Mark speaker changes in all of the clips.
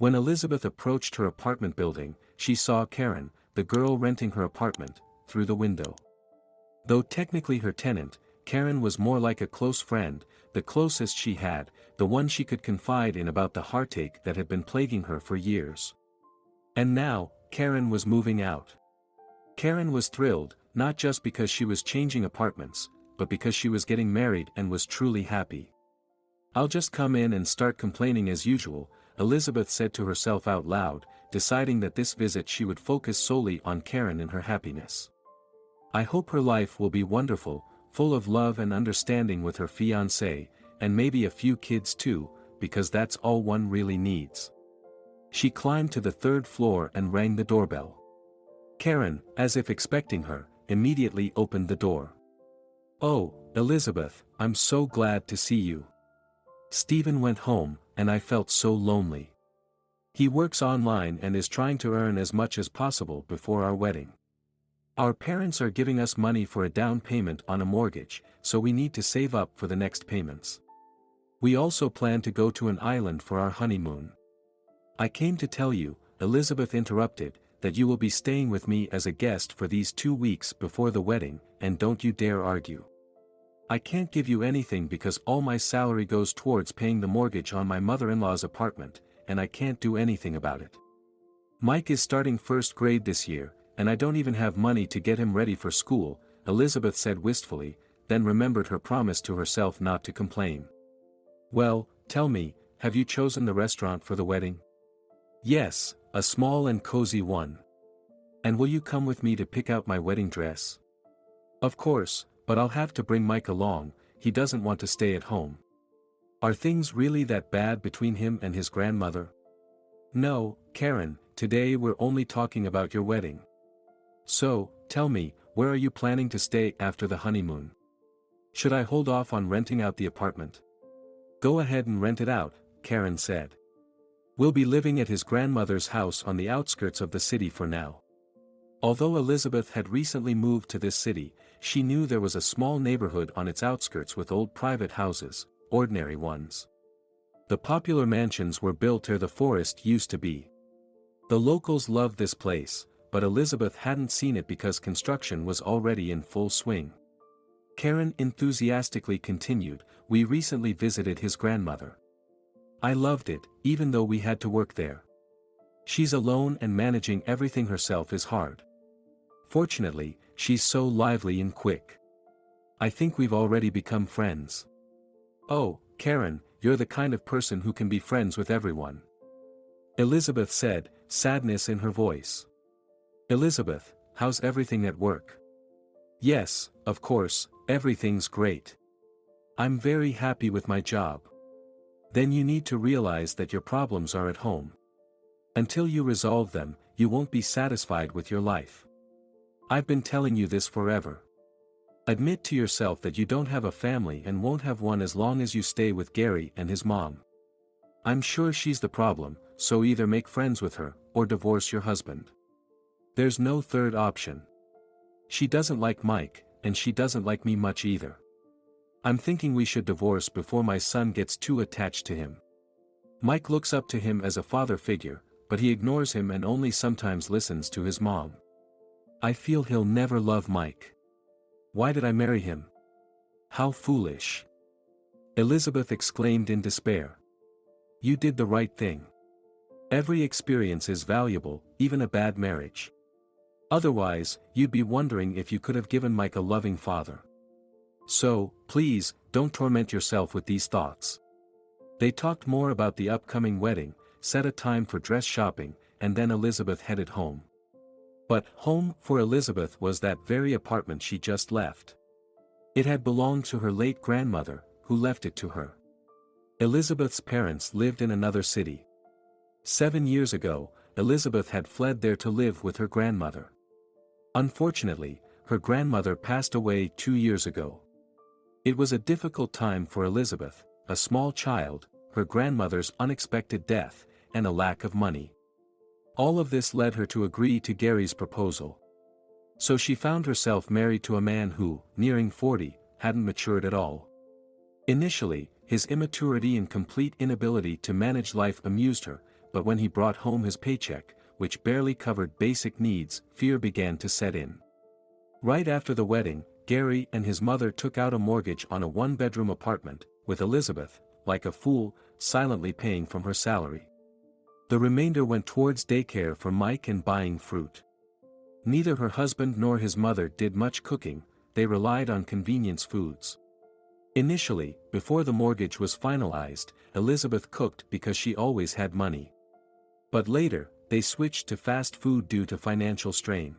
Speaker 1: When Elizabeth approached her apartment building, she saw Karen, the girl renting her apartment, through the window. Though technically her tenant, Karen was more like a close friend, the closest she had, the one she could confide in about the heartache that had been plaguing her for years. And now, Karen was moving out. Karen was thrilled, not just because she was changing apartments, but because she was getting married and was truly happy. "I'll just come in and start complaining as usual," Elizabeth said to herself out loud, deciding that this visit she would focus solely on Karen and her happiness. "I hope her life will be wonderful, full of love and understanding with her fiancé, and maybe a few kids too, because that's all one really needs." She climbed to the third floor and rang the doorbell. Karen, as if expecting her, immediately opened the door. "Oh, Elizabeth, I'm so glad to see you. Stephen went home, and I felt so lonely. He works online and is trying to earn as much as possible before our wedding. Our parents are giving us money for a down payment on a mortgage, so we need to save up for the next payments. We also plan to go to an island for our honeymoon. I came to tell you," Elizabeth interrupted, "that you will be staying with me as a guest for these 2 weeks before the wedding, and don't you dare argue. I can't give you anything because all my salary goes towards paying the mortgage on my mother-in-law's apartment, and I can't do anything about it. Mike is starting first grade this year, and I don't even have money to get him ready for school," Elizabeth said wistfully, then remembered her promise to herself not to complain. "Well, tell me, have you chosen the restaurant for the wedding?" "Yes, a small and cozy one. And will you come with me to pick out my wedding dress?" "Of course, but I'll have to bring Mike along, he doesn't want to stay at home." "Are things really that bad between him and his grandmother?" "No, Karen, today we're only talking about your wedding. So, tell me, where are you planning to stay after the honeymoon? Should I hold off on renting out the apartment?" "Go ahead and rent it out," Karen said. "We'll be living at his grandmother's house on the outskirts of the city for now." Although Elizabeth had recently moved to this city, she knew there was a small neighborhood on its outskirts with old private houses, ordinary ones. The popular mansions were built where the forest used to be. The locals loved this place, but Elizabeth hadn't seen it because construction was already in full swing. Karen enthusiastically continued, "We recently visited his grandmother. I loved it, even though we had to work there. She's alone and managing everything herself is hard. Fortunately, she's so lively and quick. I think we've already become friends." "Oh, Karen, you're the kind of person who can be friends with everyone," Elizabeth said, sadness in her voice. "Elizabeth, how's everything at work?" "Yes, of course, everything's great. I'm very happy with my job." "Then you need to realize that your problems are at home. Until you resolve them, you won't be satisfied with your life. I've been telling you this forever. Admit to yourself that you don't have a family and won't have one as long as you stay with Gary and his mom. I'm sure she's the problem, so either make friends with her, or divorce your husband. There's no third option. She doesn't like Mike, and she doesn't like me much either. I'm thinking we should divorce before my son gets too attached to him. Mike looks up to him as a father figure, but he ignores him and only sometimes listens to his mom. I feel he'll never love Mike. Why did I marry him? How foolish!" Elizabeth exclaimed in despair. "You did the right thing. Every experience is valuable, even a bad marriage. Otherwise, you'd be wondering if you could have given Mike a loving father. So, please, don't torment yourself with these thoughts." They talked more about the upcoming wedding, set a time for dress shopping, and then Elizabeth headed home. But home for Elizabeth was that very apartment she just left. It had belonged to her late grandmother, who left it to her. Elizabeth's parents lived in another city. 7 years ago, Elizabeth had fled there to live with her grandmother. Unfortunately, her grandmother passed away 2 years ago. It was a difficult time for Elizabeth, a small child, her grandmother's unexpected death, and a lack of money. All of this led her to agree to Gary's proposal. So she found herself married to a man who, nearing 40, hadn't matured at all. Initially, his immaturity and complete inability to manage life amused her, but when he brought home his paycheck, which barely covered basic needs, fear began to set in. Right after the wedding, Gary and his mother took out a mortgage on a one-bedroom apartment, with Elizabeth, like a fool, silently paying from her salary. The remainder went towards daycare for Mike and buying fruit. Neither her husband nor his mother did much cooking, they relied on convenience foods. Initially, before the mortgage was finalized, Elizabeth cooked because she always had money. But later, they switched to fast food due to financial strain.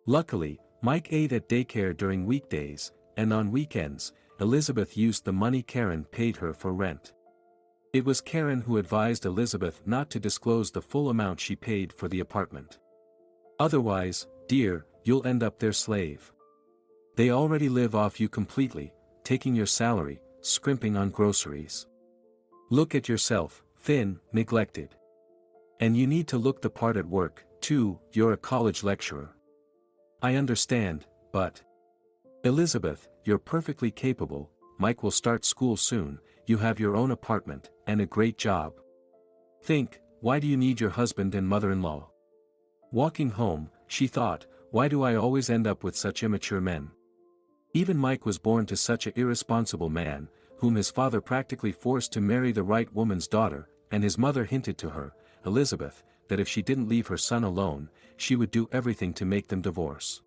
Speaker 1: Luckily, Mike ate at daycare during weekdays, and on weekends, Elizabeth used the money Karen paid her for rent. It was Karen who advised Elizabeth not to disclose the full amount she paid for the apartment. Otherwise, dear, you'll end up their slave. They already live off you completely, taking your salary, scrimping on groceries. Look at yourself, thin, neglected. And you need to look the part at work, too, you're a college lecturer. I understand, but... Elizabeth, you're perfectly capable, Mike will start school soon, you have your own apartment, and a great job. Think, why do you need your husband and mother-in-law? Walking home, she thought, why do I always end up with such immature men? Even Mike was born to such an irresponsible man, whom his father practically forced to marry the right woman's daughter, and his mother hinted to her, Elizabeth, that if she didn't leave her son alone, she would do everything to make them divorce.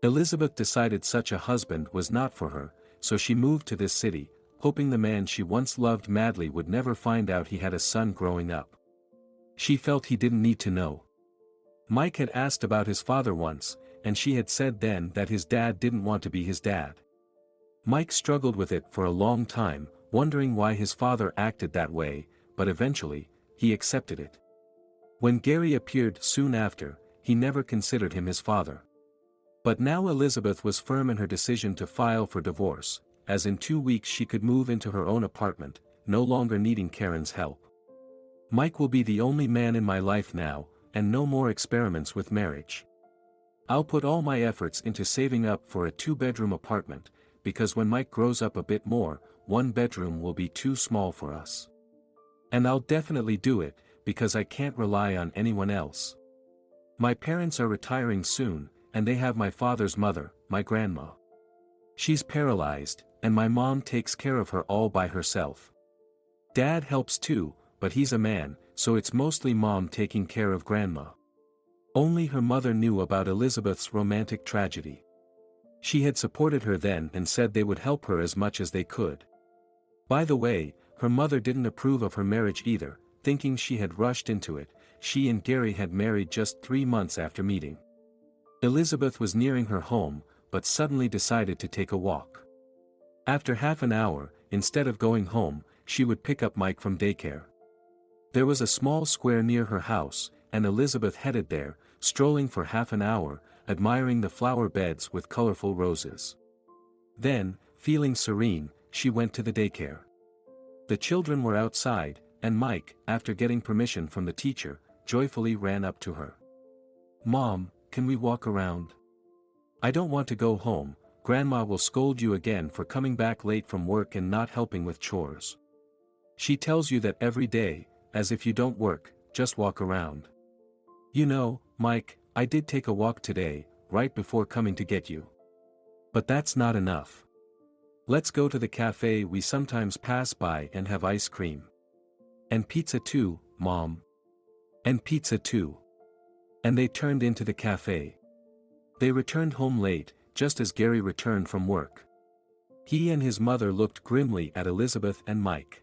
Speaker 1: Elizabeth decided such a husband was not for her, so she moved to this city, hoping the man she once loved madly would never find out he had a son growing up. She felt he didn't need to know. Mike had asked about his father once, and she had said then that his dad didn't want to be his dad. Mike struggled with it for a long time, wondering why his father acted that way, but eventually, he accepted it. When Gary appeared soon after, he never considered him his father. But now Elizabeth was firm in her decision to file for divorce, as in 2 weeks she could move into her own apartment, no longer needing Karen's help. Mike will be the only man in my life now, and no more experiments with marriage. I'll put all my efforts into saving up for a 2-bedroom apartment, because when Mike grows up a bit more, 1 bedroom will be too small for us. And I'll definitely do it, because I can't rely on anyone else. My parents are retiring soon, and they have my father's mother, my grandma. She's paralyzed, and my mom takes care of her all by herself. Dad helps too, but he's a man, so it's mostly mom taking care of grandma. Only her mother knew about Elizabeth's romantic tragedy. She had supported her then and said they would help her as much as they could. By the way, her mother didn't approve of her marriage either, thinking she had rushed into it. She and Gary had married just 3 months after meeting. Elizabeth was nearing her home, but suddenly decided to take a walk. After half an hour, instead of going home, she would pick up Mike from daycare. There was a small square near her house, and Elizabeth headed there, strolling for half an hour, admiring the flower beds with colorful roses. Then, feeling serene, she went to the daycare. The children were outside, and Mike, after getting permission from the teacher, joyfully ran up to her. "Mom, can we walk around? I don't want to go home, Grandma will scold you again for coming back late from work and not helping with chores. She tells you that every day, as if you don't work, just walk around. You know, Mike, I did take a walk today, right before coming to get you. But that's not enough. Let's go to the cafe we sometimes pass by and have ice cream. And pizza too, Mom. And pizza too." And they turned into the cafe. They returned home late, just as Gary returned from work. He and his mother looked grimly at Elizabeth and Mike.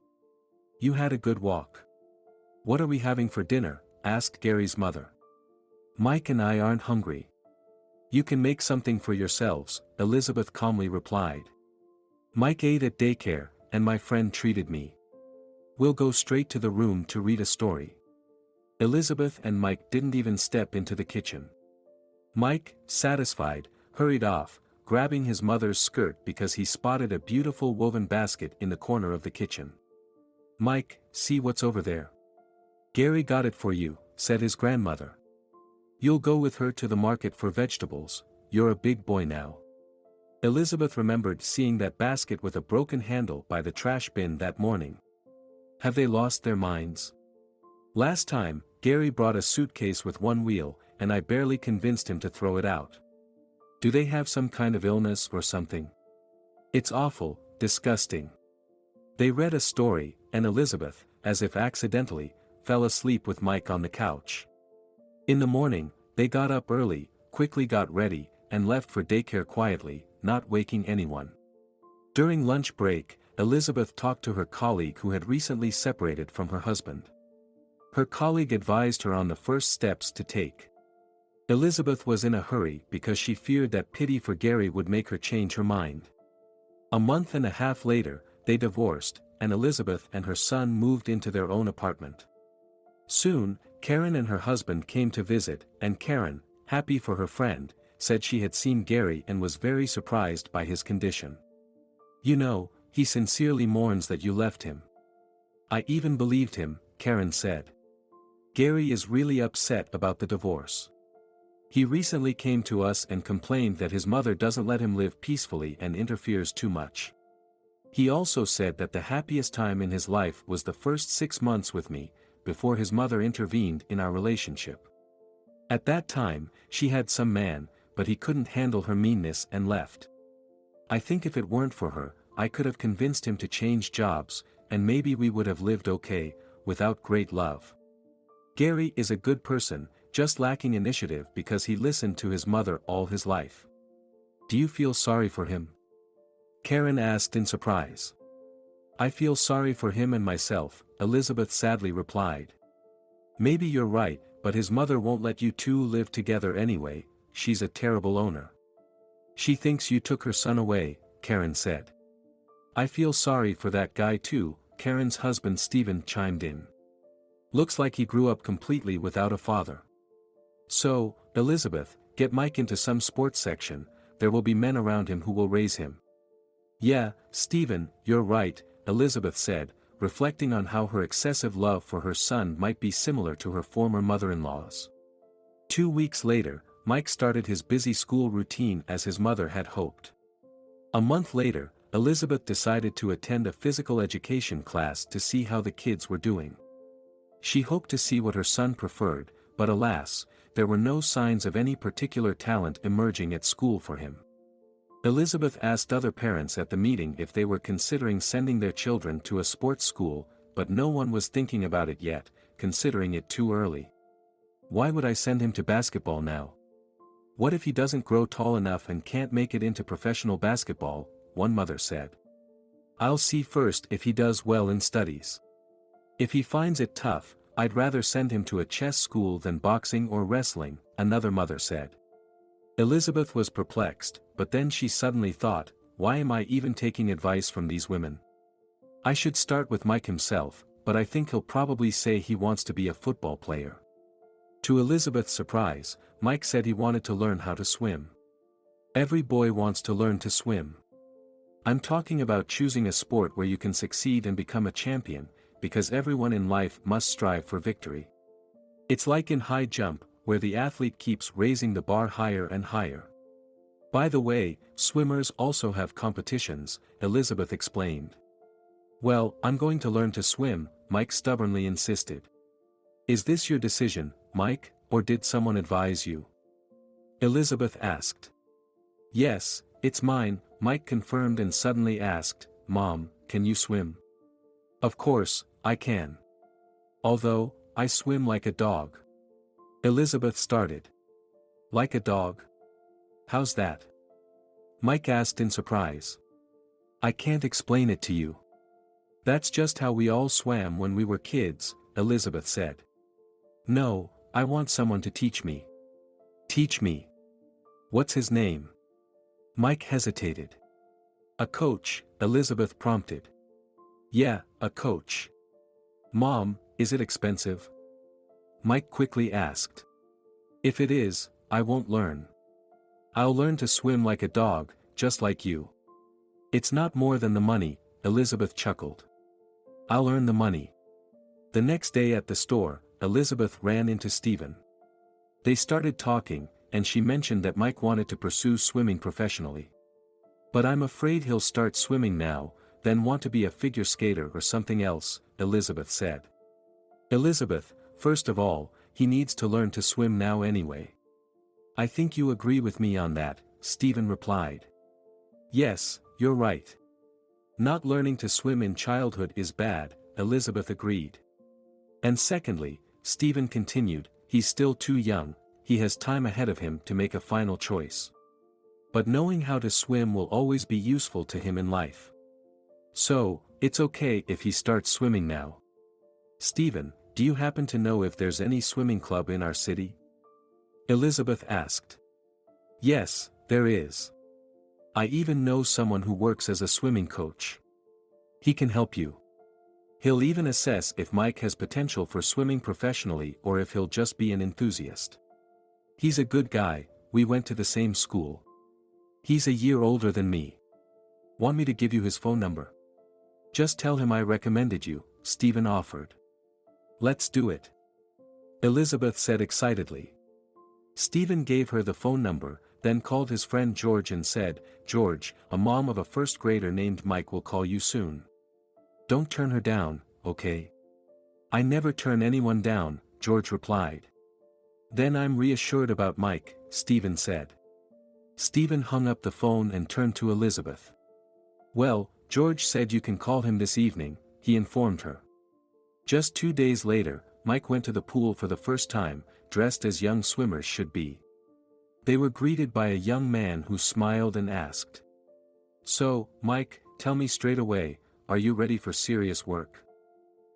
Speaker 1: "You had a good walk. What are we having for dinner?" asked Gary's mother. "Mike and I aren't hungry. You can make something for yourselves," Elizabeth calmly replied. "Mike ate at daycare, and my friend treated me. We'll go straight to the room to read a story." Elizabeth and Mike didn't even step into the kitchen. Mike, satisfied, hurried off, grabbing his mother's skirt because he spotted a beautiful woven basket in the corner of the kitchen. "Mike, see what's over there? Gary got it for you," said his grandmother. "You'll go with her to the market for vegetables, you're a big boy now." Elizabeth remembered seeing that basket with a broken handle by the trash bin that morning. Have they lost their minds? Last time, Gary brought a suitcase with one wheel, and I barely convinced him to throw it out. Do they have some kind of illness or something? It's awful, disgusting. They read a story, and Elizabeth, as if accidentally, fell asleep with Mike on the couch. In the morning, they got up early, quickly got ready, and left for daycare quietly, not waking anyone. During lunch break, Elizabeth talked to her colleague who had recently separated from her husband. Her colleague advised her on the first steps to take. Elizabeth was in a hurry because she feared that pity for Gary would make her change her mind. A month and a half later, they divorced, and Elizabeth and her son moved into their own apartment. Soon, Karen and her husband came to visit, and Karen, happy for her friend, said she had seen Gary and was very surprised by his condition. You know, he sincerely mourns that you left him. I even believed him, Karen said. Gary is really upset about the divorce. He recently came to us and complained that his mother doesn't let him live peacefully and interferes too much. He also said that the happiest time in his life was the first 6 months with me, before his mother intervened in our relationship. At that time, she had some man, but he couldn't handle her meanness and left. I think if it weren't for her, I could have convinced him to change jobs, and maybe we would have lived okay, without great love. Gary is a good person, just lacking initiative because he listened to his mother all his life. Do you feel sorry for him? Karen asked in surprise. I feel sorry for him and myself, Elizabeth sadly replied. Maybe you're right, but his mother won't let you two live together anyway, she's a terrible owner. She thinks you took her son away, Karen said. I feel sorry for that guy too, Karen's husband Stephen chimed in. Looks like he grew up completely without a father. So, Elizabeth, get Mike into some sports section, there will be men around him who will raise him. Yeah, Stephen, you're right, Elizabeth said, reflecting on how her excessive love for her son might be similar to her former mother-in-law's. 2 weeks later, Mike started his busy school routine as his mother had hoped. A month later, Elizabeth decided to attend a physical education class to see how the kids were doing. She hoped to see what her son preferred, but alas, there were no signs of any particular talent emerging at school for him. Elizabeth asked other parents at the meeting if they were considering sending their children to a sports school, but no one was thinking about it yet, considering it too early. Why would I send him to basketball now? What if he doesn't grow tall enough and can't make it into professional basketball, one mother said. I'll see first if he does well in studies. If he finds it tough, I'd rather send him to a chess school than boxing or wrestling, another mother said. Elizabeth was perplexed, but then she suddenly thought, why am I even taking advice from these women? I should start with Mike himself, but I think he'll probably say he wants to be a football player. To Elizabeth's surprise, Mike said he wanted to learn how to swim. Every boy wants to learn to swim. I'm talking about choosing a sport where you can succeed and become a champion, because everyone in life must strive for victory. It's like in high jump, where the athlete keeps raising the bar higher and higher. By the way, swimmers also have competitions, Elizabeth explained. Well, I'm going to learn to swim, Mike stubbornly insisted. Is this your decision, Mike, or did someone advise you? Elizabeth asked. Yes, it's mine, Mike confirmed and suddenly asked, Mom, can you swim? Of course, I can. Although, I swim like a dog. Elizabeth started. Like a dog? How's that? Mike asked in surprise. I can't explain it to you. That's just how we all swam when we were kids, Elizabeth said. No, I want someone to teach me. Teach me. What's his name? Mike hesitated. A coach, Elizabeth prompted. Yeah, a coach. Mom, is it expensive? Mike quickly asked. If it is, I won't learn. I'll learn to swim like a dog, just like you. It's not more than the money, Elizabeth chuckled. I'll earn the money. The next day at the store, Elizabeth ran into Stephen. They started talking, and she mentioned that Mike wanted to pursue swimming professionally. But I'm afraid he'll start swimming now, then want to be a figure skater or something else, Elizabeth said. Elizabeth, First of all, he needs to learn to swim now anyway. I think you agree with me on that, Stephen replied. Yes, you're right. Not learning to swim in childhood is bad, Elizabeth agreed. And secondly, Stephen continued, he's still too young, he has time ahead of him to make a final choice. But knowing how to swim will always be useful to him in life. So, it's okay if he starts swimming now. Stephen, do you happen to know if there's any swimming club in our city? Elizabeth asked. Yes, there is. I even know someone who works as a swimming coach. He can help you. He'll even assess if Mike has potential for swimming professionally or if he'll just be an enthusiast. He's a good guy, we went to the same school. He's a year older than me. Want me to give you his phone number? Just tell him I recommended you, Stephen offered. Let's do it. Elizabeth said excitedly. Stephen gave her the phone number, then called his friend George and said, George, a mom of a first grader named Mike will call you soon. Don't turn her down, okay? I never turn anyone down, George replied. Then I'm reassured about Mike, Stephen said. Stephen hung up the phone and turned to Elizabeth. Well, George said you can call him this evening, he informed her. Just 2 days later, Mike went to the pool for the first time, dressed as young swimmers should be. They were greeted by a young man who smiled and asked. So, Mike, tell me straight away, are you ready for serious work?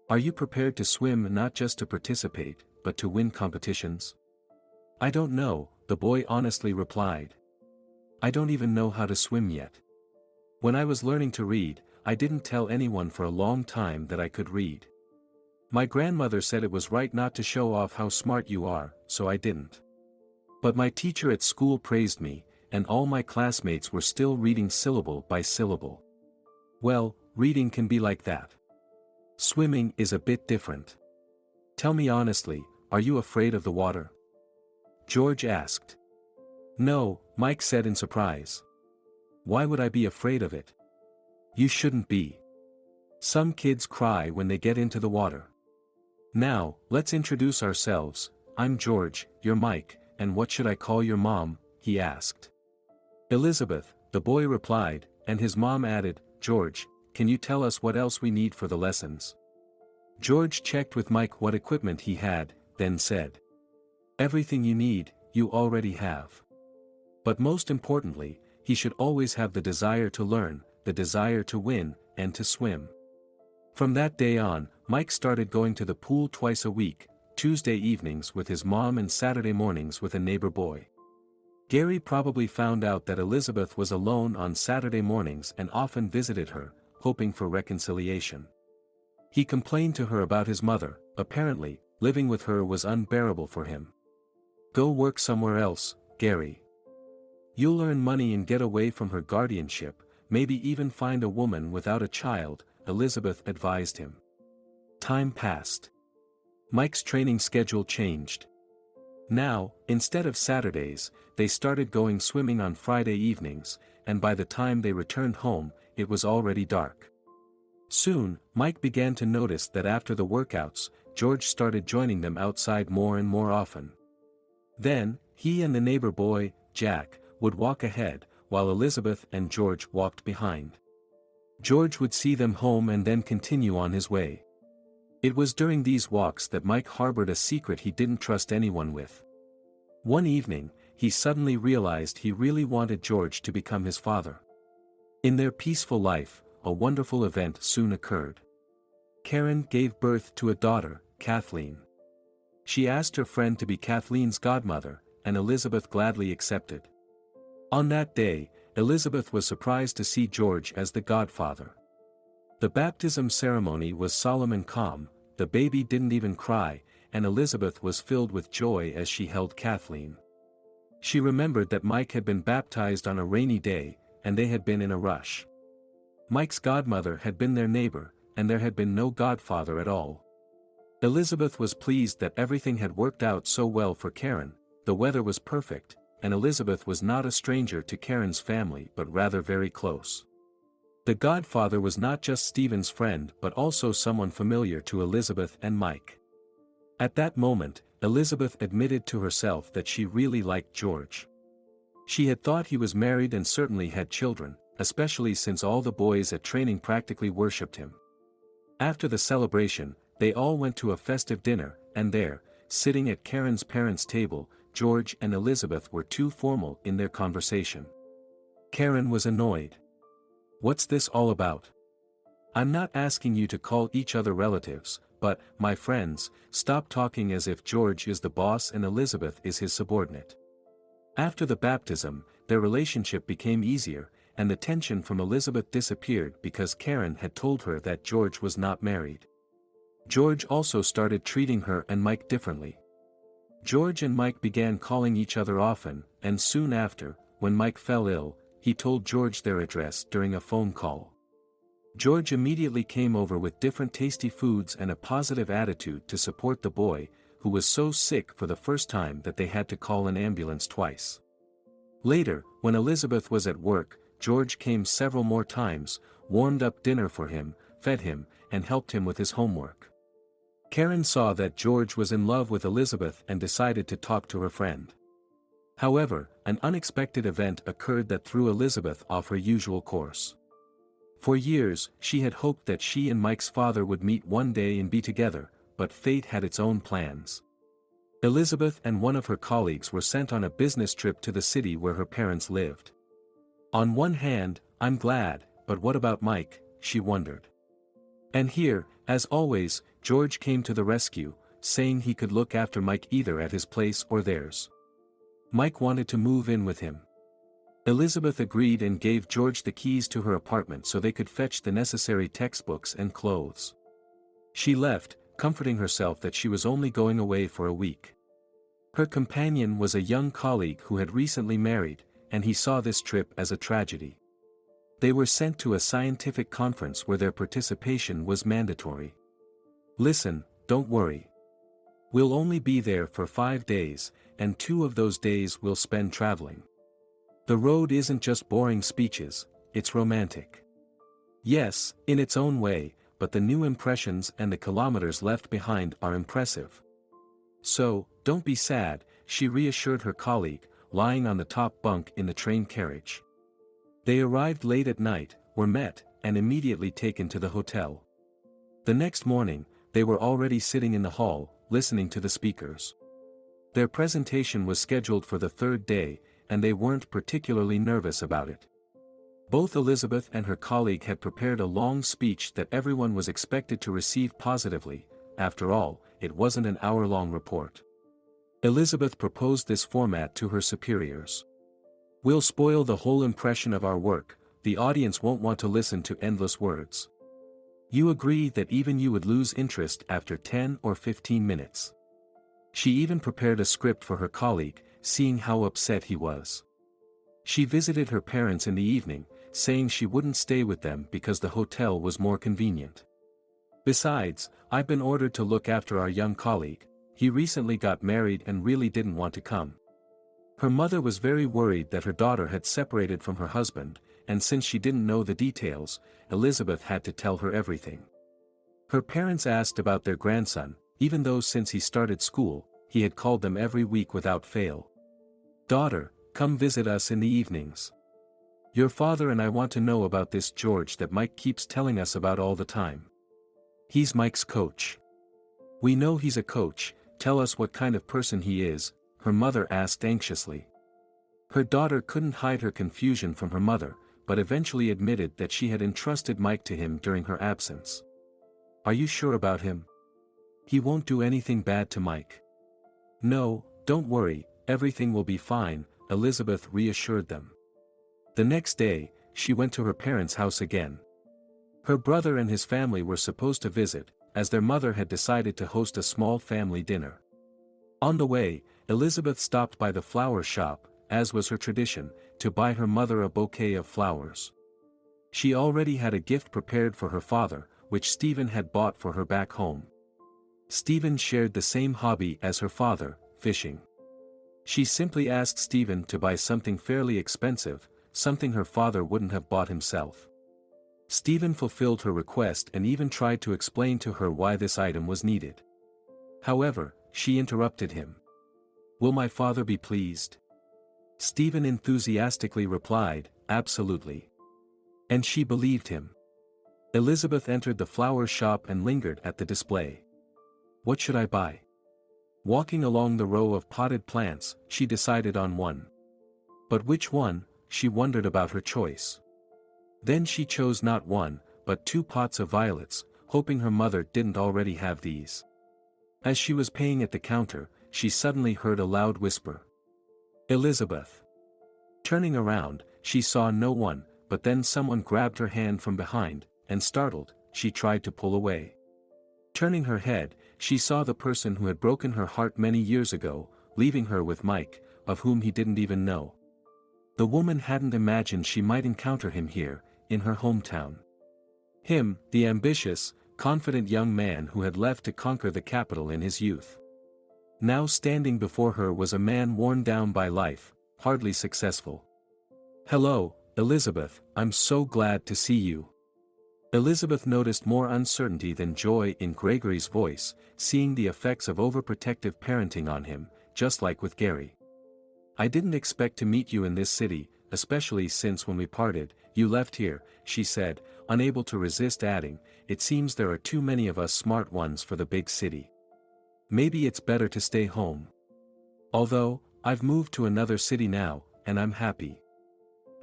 Speaker 1: Are you prepared to swim not just to participate, but to win competitions? I don't know, the boy honestly replied. I don't even know how to swim yet. When I was learning to read, I didn't tell anyone for a long time that I could read. My grandmother said it was right not to show off how smart you are, so I didn't. But my teacher at school praised me, and all my classmates were still reading syllable by syllable. Well, reading can be like that. Swimming is a bit different. Tell me honestly, are you afraid of the water? George asked. No, Mike said in surprise. Why would I be afraid of it? You shouldn't be. Some kids cry when they get into the water. Now, let's introduce ourselves. I'm George, you're Mike, and what should I call your mom? He asked. Elizabeth, the boy replied, and his mom added, George, can you tell us what else we need for the lessons? George checked with Mike what equipment he had, then said. Everything you need, you already have. But most importantly, he should always have the desire to learn, the desire to win, and to swim. From that day on, Mike started going to the pool twice a week, Tuesday evenings with his mom and Saturday mornings with a neighbor boy. Gary probably found out that Elizabeth was alone on Saturday mornings and often visited her, hoping for reconciliation. He complained to her about his mother. Apparently, living with her was unbearable for him. Go work somewhere else, Gary. You'll earn money and get away from her guardianship, maybe even find a woman without a child, Elizabeth advised him. Time passed. Mike's training schedule changed. Now, instead of Saturdays, they started going swimming on Friday evenings, and by the time they returned home, it was already dark. Soon, Mike began to notice that after the workouts, George started joining them outside more and more often. Then, he and the neighbor boy, Jack, would walk ahead, while Elizabeth and George walked behind. George would see them home and then continue on his way. It was during these walks that Mike harbored a secret he didn't trust anyone with. One evening, he suddenly realized he really wanted George to become his father. In their peaceful life, a wonderful event soon occurred. Karen gave birth to a daughter, Kathleen. She asked her friend to be Kathleen's godmother, and Elizabeth gladly accepted. On that day, Elizabeth was surprised to see George as the godfather. The baptism ceremony was solemn and calm, the baby didn't even cry, and Elizabeth was filled with joy as she held Kathleen. She remembered that Mike had been baptized on a rainy day, and they had been in a rush. Mike's godmother had been their neighbor, and there had been no godfather at all. Elizabeth was pleased that everything had worked out so well for Karen. The weather was perfect, and Elizabeth was not a stranger to Karen's family but rather very close. The godfather was not just Stephen's friend but also someone familiar to Elizabeth and Mike. At that moment, Elizabeth admitted to herself that she really liked George. She had thought he was married and certainly had children, especially since all the boys at training practically worshipped him. After the celebration, they all went to a festive dinner, and there, sitting at Karen's parents' table, George and Elizabeth were too formal in their conversation. Karen was annoyed. "What's this all about? I'm not asking you to call each other relatives, but, my friends, stop talking as if George is the boss and Elizabeth is his subordinate." After the baptism, their relationship became easier, and the tension from Elizabeth disappeared because Karen had told her that George was not married. George also started treating her and Mike differently. George and Mike began calling each other often, and soon after, when Mike fell ill, he told George their address during a phone call. George immediately came over with different tasty foods and a positive attitude to support the boy, who was so sick for the first time that they had to call an ambulance twice. Later, when Elizabeth was at work, George came several more times, warmed up dinner for him, fed him, and helped him with his homework. Karen saw that George was in love with Elizabeth and decided to talk to her friend. However, an unexpected event occurred that threw Elizabeth off her usual course. For years, she had hoped that she and Mike's father would meet one day and be together, but fate had its own plans. Elizabeth and one of her colleagues were sent on a business trip to the city where her parents lived. On one hand, I'm glad, but what about Mike, she wondered. And here, as always, George came to the rescue, saying he could look after Mike either at his place or theirs. Mike wanted to move in with him. Elizabeth agreed and gave George the keys to her apartment so they could fetch the necessary textbooks and clothes. She left, comforting herself that she was only going away for a week. Her companion was a young colleague who had recently married, and he saw this trip as a tragedy. They were sent to a scientific conference where their participation was mandatory. "Listen, don't worry. We'll only be there for 5 days, and 2 of those days we'll spend traveling. The road isn't just boring speeches, it's romantic. Yes, in its own way, but the new impressions and the kilometers left behind are impressive. So, don't be sad," she reassured her colleague, lying on the top bunk in the train carriage. They arrived late at night, were met, and immediately taken to the hotel. The next morning, they were already sitting in the hall, listening to the speakers. Their presentation was scheduled for the 3rd day, and they weren't particularly nervous about it. Both Elizabeth and her colleague had prepared a long speech that everyone was expected to receive positively. After all, it wasn't an hour-long report. Elizabeth proposed this format to her superiors. "We'll spoil the whole impression of our work, the audience won't want to listen to endless words. You agree that even you would lose interest after 10 or 15 minutes." She even prepared a script for her colleague, seeing how upset he was. She visited her parents in the evening, saying she wouldn't stay with them because the hotel was more convenient. "Besides, I've been ordered to look after our young colleague. He recently got married and really didn't want to come." Her mother was very worried that her daughter had separated from her husband, and since she didn't know the details, Elizabeth had to tell her everything. Her parents asked about their grandson, even though since he started school, he had called them every week without fail. "Daughter, come visit us in the evenings. Your father and I want to know about this George that Mike keeps telling us about all the time. He's Mike's coach." "We know he's a coach, tell us what kind of person he is," her mother asked anxiously. Her daughter couldn't hide her confusion from her mother, but eventually admitted that she had entrusted Mike to him during her absence. "Are you sure about him? He won't do anything bad to Mike." "No, don't worry, everything will be fine," Elizabeth reassured them. The next day, she went to her parents' house again. Her brother and his family were supposed to visit, as their mother had decided to host a small family dinner. On the way, Elizabeth stopped by the flower shop, as was her tradition, to buy her mother a bouquet of flowers. She already had a gift prepared for her father, which Stephen had bought for her back home. Stephen shared the same hobby as her father, fishing. She simply asked Stephen to buy something fairly expensive, something her father wouldn't have bought himself. Stephen fulfilled her request and even tried to explain to her why this item was needed. However, she interrupted him. "Will my father be pleased?" Stephen enthusiastically replied, "Absolutely." And she believed him. Elizabeth entered the flower shop and lingered at the display. What should I buy? Walking along the row of potted plants, she decided on one. But which one? She wondered about her choice. Then she chose not one, but 2 pots of violets, hoping her mother didn't already have these. As she was paying at the counter, she suddenly heard a loud whisper. "Elizabeth." Turning around, she saw no one, but then someone grabbed her hand from behind, and startled, she tried to pull away. Turning her head, she saw the person who had broken her heart many years ago, leaving her with Mike, of whom he didn't even know. The woman hadn't imagined she might encounter him here, in her hometown. Him, the ambitious, confident young man who had left to conquer the capital in his youth. Now standing before her was a man worn down by life, hardly successful. "Hello, Elizabeth, I'm so glad to see you." Elizabeth noticed more uncertainty than joy in Gregory's voice, seeing the effects of overprotective parenting on him, just like with Gary. "I didn't expect to meet you in this city, especially since when we parted, you left here," she said, unable to resist adding, "It seems there are too many of us smart ones for the big city. Maybe it's better to stay home. Although, I've moved to another city now, and I'm happy.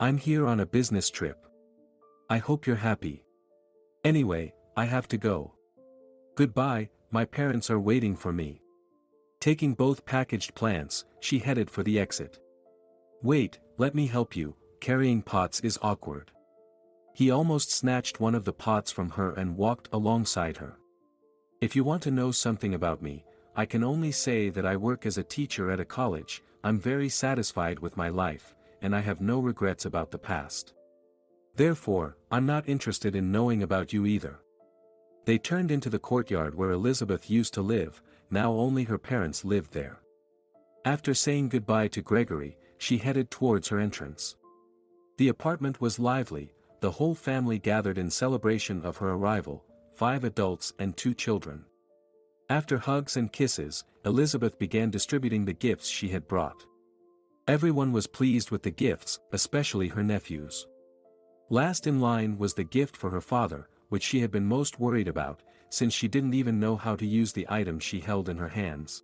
Speaker 1: I'm here on a business trip. I hope you're happy. Anyway, I have to go. Goodbye, my parents are waiting for me." Taking both packaged plants, she headed for the exit. "Wait, let me help you, carrying pots is awkward." He almost snatched one of the pots from her and walked alongside her. "If you want to know something about me, I can only say that I work as a teacher at a college. I'm very satisfied with my life, and I have no regrets about the past. Therefore, I'm not interested in knowing about you either." They turned into the courtyard where Elizabeth used to live, now only her parents lived there. After saying goodbye to Gregory, she headed towards her entrance. The apartment was lively, the whole family gathered in celebration of her arrival, 5 adults and 2 children. After hugs and kisses, Elizabeth began distributing the gifts she had brought. Everyone was pleased with the gifts, especially her nephews. Last in line was the gift for her father, which she had been most worried about, since she didn't even know how to use the item she held in her hands.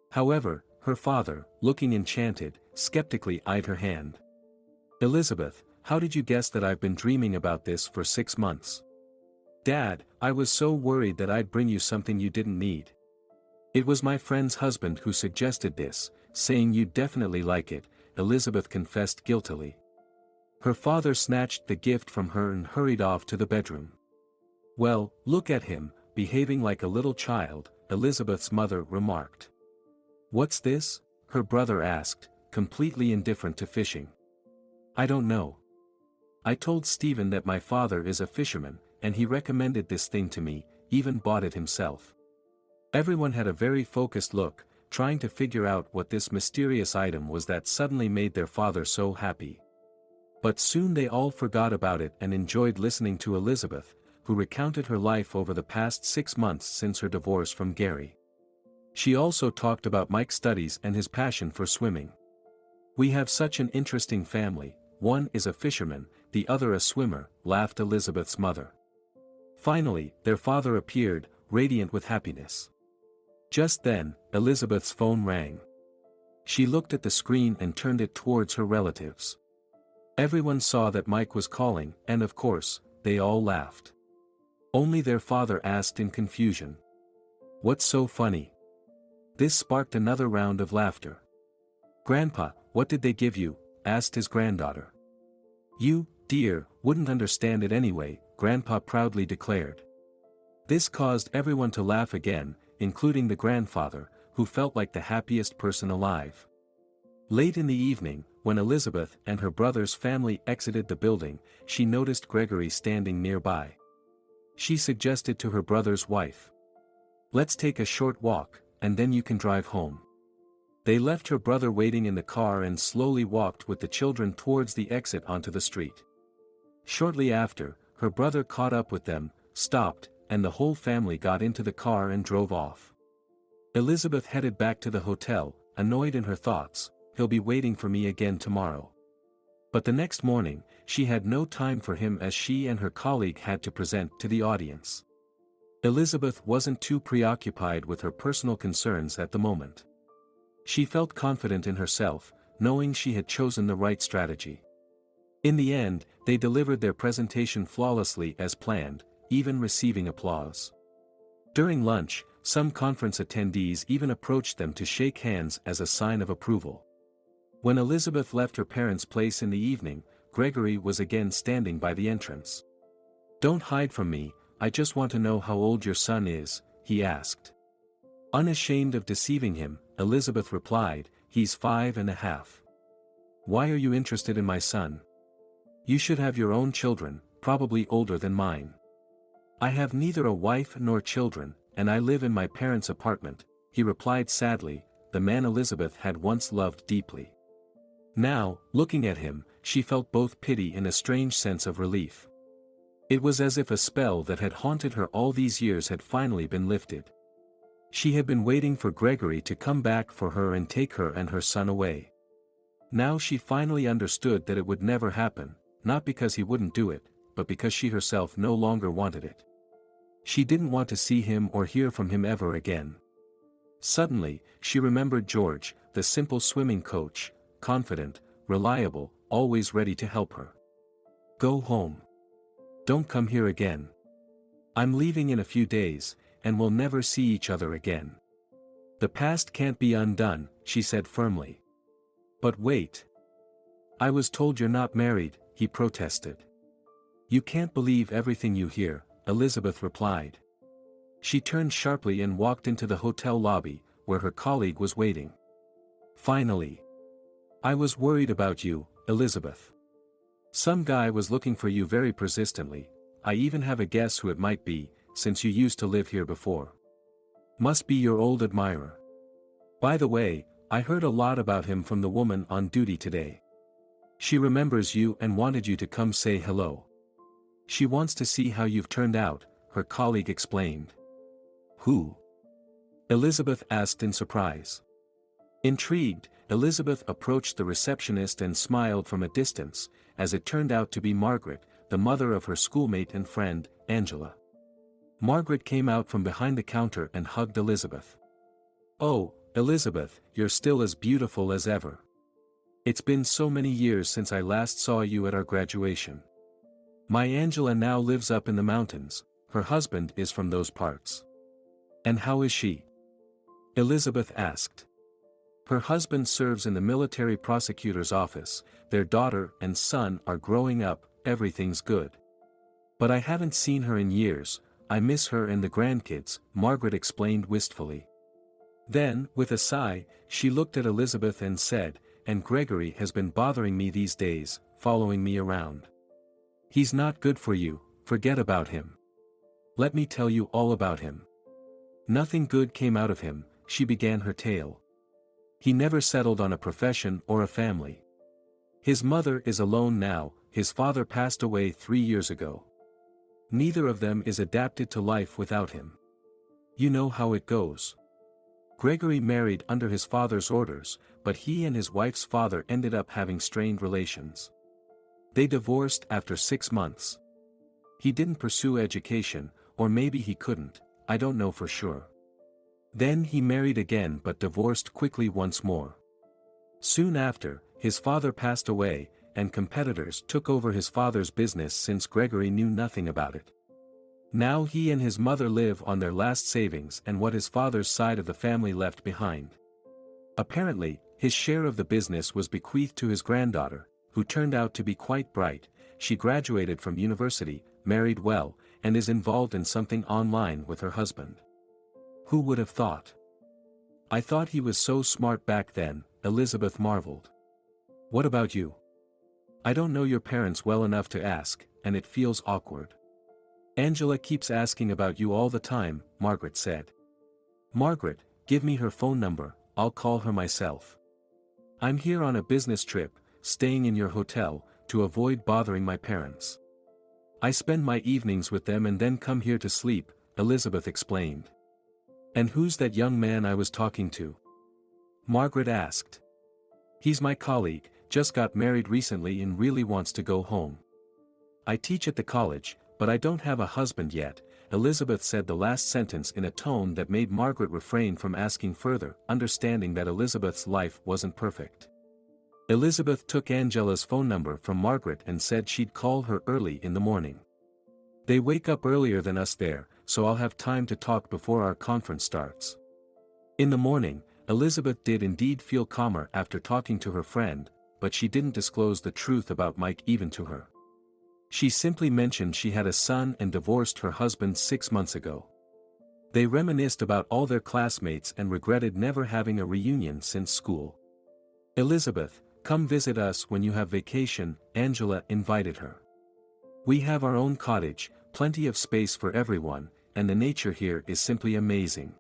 Speaker 1: However, her father, looking enchanted, skeptically eyed her hand. "Elizabeth, how did you guess that I've been dreaming about this for 6 months?" "Dad, I was so worried that I'd bring you something you didn't need. It was my friend's husband who suggested this, saying you'd definitely like it," Elizabeth confessed guiltily. Her father snatched the gift from her and hurried off to the bedroom. "Well, look at him, behaving like a little child," Elizabeth's mother remarked. "What's this?" her brother asked, completely indifferent to fishing. "I don't know. I told Stephen that my father is a fisherman, and he recommended this thing to me, even bought it himself." Everyone had a very focused look, trying to figure out what this mysterious item was that suddenly made their father so happy. But soon they all forgot about it and enjoyed listening to Elizabeth, who recounted her life over the past 6 months since her divorce from Gary. She also talked about Mike's studies and his passion for swimming. "We have such an interesting family, one is a fisherman, the other a swimmer," laughed Elizabeth's mother. Finally, their father appeared, radiant with happiness. Just then, Elizabeth's phone rang. She looked at the screen and turned it towards her relatives. Everyone saw that Mike was calling, and of course, they all laughed. Only their father asked in confusion. "What's so funny?" This sparked another round of laughter. "Grandpa, what did they give you?" asked his granddaughter. "You, dear, wouldn't understand it anyway," Grandpa proudly declared. This caused everyone to laugh again, including the grandfather, who felt like the happiest person alive. Late in the evening, when Elizabeth and her brother's family exited the building, she noticed Gregory standing nearby. She suggested to her brother's wife, "Let's take a short walk, and then you can drive home." They left her brother waiting in the car and slowly walked with the children towards the exit onto the street. Shortly after, her brother caught up with them, stopped, and the whole family got into the car and drove off. Elizabeth headed back to the hotel, annoyed in her thoughts. He'll be waiting for me again tomorrow. But the next morning, she had no time for him as she and her colleague had to present to the audience. Elizabeth wasn't too preoccupied with her personal concerns at the moment. She felt confident in herself, knowing she had chosen the right strategy. In the end, they delivered their presentation flawlessly as planned, even receiving applause. During lunch, some conference attendees even approached them to shake hands as a sign of approval. When Elizabeth left her parents' place in the evening, Gregory was again standing by the entrance. "Don't hide from me, I just want to know how old your son is," he asked. Unashamed of deceiving him, Elizabeth replied, "He's 5.5. Why are you interested in my son? You should have your own children, probably older than mine." "I have neither a wife nor children, and I live in my parents' apartment," he replied sadly, the man Elizabeth had once loved deeply. Now, looking at him, she felt both pity and a strange sense of relief. It was as if a spell that had haunted her all these years had finally been lifted. She had been waiting for Gregory to come back for her and take her and her son away. Now she finally understood that it would never happen, not because he wouldn't do it, but because she herself no longer wanted it. She didn't want to see him or hear from him ever again. Suddenly, she remembered George, the simple swimming coach, confident, reliable, always ready to help her. "Go home. Don't come here again. I'm leaving in a few days, and we'll never see each other again." "The past can't be undone," she said firmly. "But wait. I was told you're not married," he protested. "You can't believe everything you hear," Elizabeth replied. She turned sharply and walked into the hotel lobby, where her colleague was waiting. "Finally. I was worried about you, Elizabeth. Some guy was looking for you very persistently. I even have a guess who it might be, since you used to live here before. Must be your old admirer. By the way, I heard a lot about him from the woman on duty today. She remembers you and wanted you to come say hello. She wants to see how you've turned out," her colleague explained. "Who?" Elizabeth asked in surprise. Intrigued, Elizabeth approached the receptionist and smiled from a distance, as it turned out to be Margaret, the mother of her schoolmate and friend, Angela. Margaret came out from behind the counter and hugged Elizabeth. "Oh, Elizabeth, you're still as beautiful as ever. It's been so many years since I last saw you at our graduation. My Angela now lives up in the mountains, her husband is from those parts." "And how is she?" Elizabeth asked. "Her husband serves in the military prosecutor's office, their daughter and son are growing up, everything's good. But I haven't seen her in years, I miss her and the grandkids," Margaret explained wistfully. Then, with a sigh, she looked at Elizabeth and said, "And Gregory has been bothering me these days, following me around. He's not good for you, forget about him. Let me tell you all about him. Nothing good came out of him," she began her tale. "He never settled on a profession or a family. His mother is alone now, his father passed away 3 years ago. Neither of them is adapted to life without him. You know how it goes. Gregory married under his father's orders, but he and his wife's father ended up having strained relations. They divorced after 6 months. He didn't pursue education, or maybe he couldn't, I don't know for sure. Then he married again but divorced quickly once more. Soon after, his father passed away, and competitors took over his father's business since Gregory knew nothing about it. Now he and his mother live on their last savings and what his father's side of the family left behind. Apparently, his share of the business was bequeathed to his granddaughter, who turned out to be quite bright. She graduated from university, married well, and is involved in something online with her husband. Who would have thought? I thought he was so smart back then, Elizabeth marveled. What about you? I don't know your parents well enough to ask, and it feels awkward. Angela keeps asking about you all the time, Margaret said. Margaret, give me her phone number, I'll call her myself. I'm here on a business trip, staying in your hotel, to avoid bothering my parents. I spend my evenings with them and then come here to sleep, Elizabeth explained. And who's that young man I was talking to? Margaret asked. He's my colleague, just got married recently and really wants to go home. I teach at the college, but I don't have a husband yet, Elizabeth said the last sentence in a tone that made Margaret refrain from asking further, understanding that Elizabeth's life wasn't perfect. Elizabeth took Angela's phone number from Margaret and said she'd call her early in the morning. They wake up earlier than us there, so I'll have time to talk before our conference starts. In the morning, Elizabeth did indeed feel calmer after talking to her friend, but she didn't disclose the truth about Mike even to her. She simply mentioned she had a son and divorced her husband 6 months ago. They reminisced about all their classmates and regretted never having a reunion since school. Elizabeth, come visit us when you have vacation, Angela invited her. We have our own cottage, plenty of space for everyone, and the nature here is simply amazing.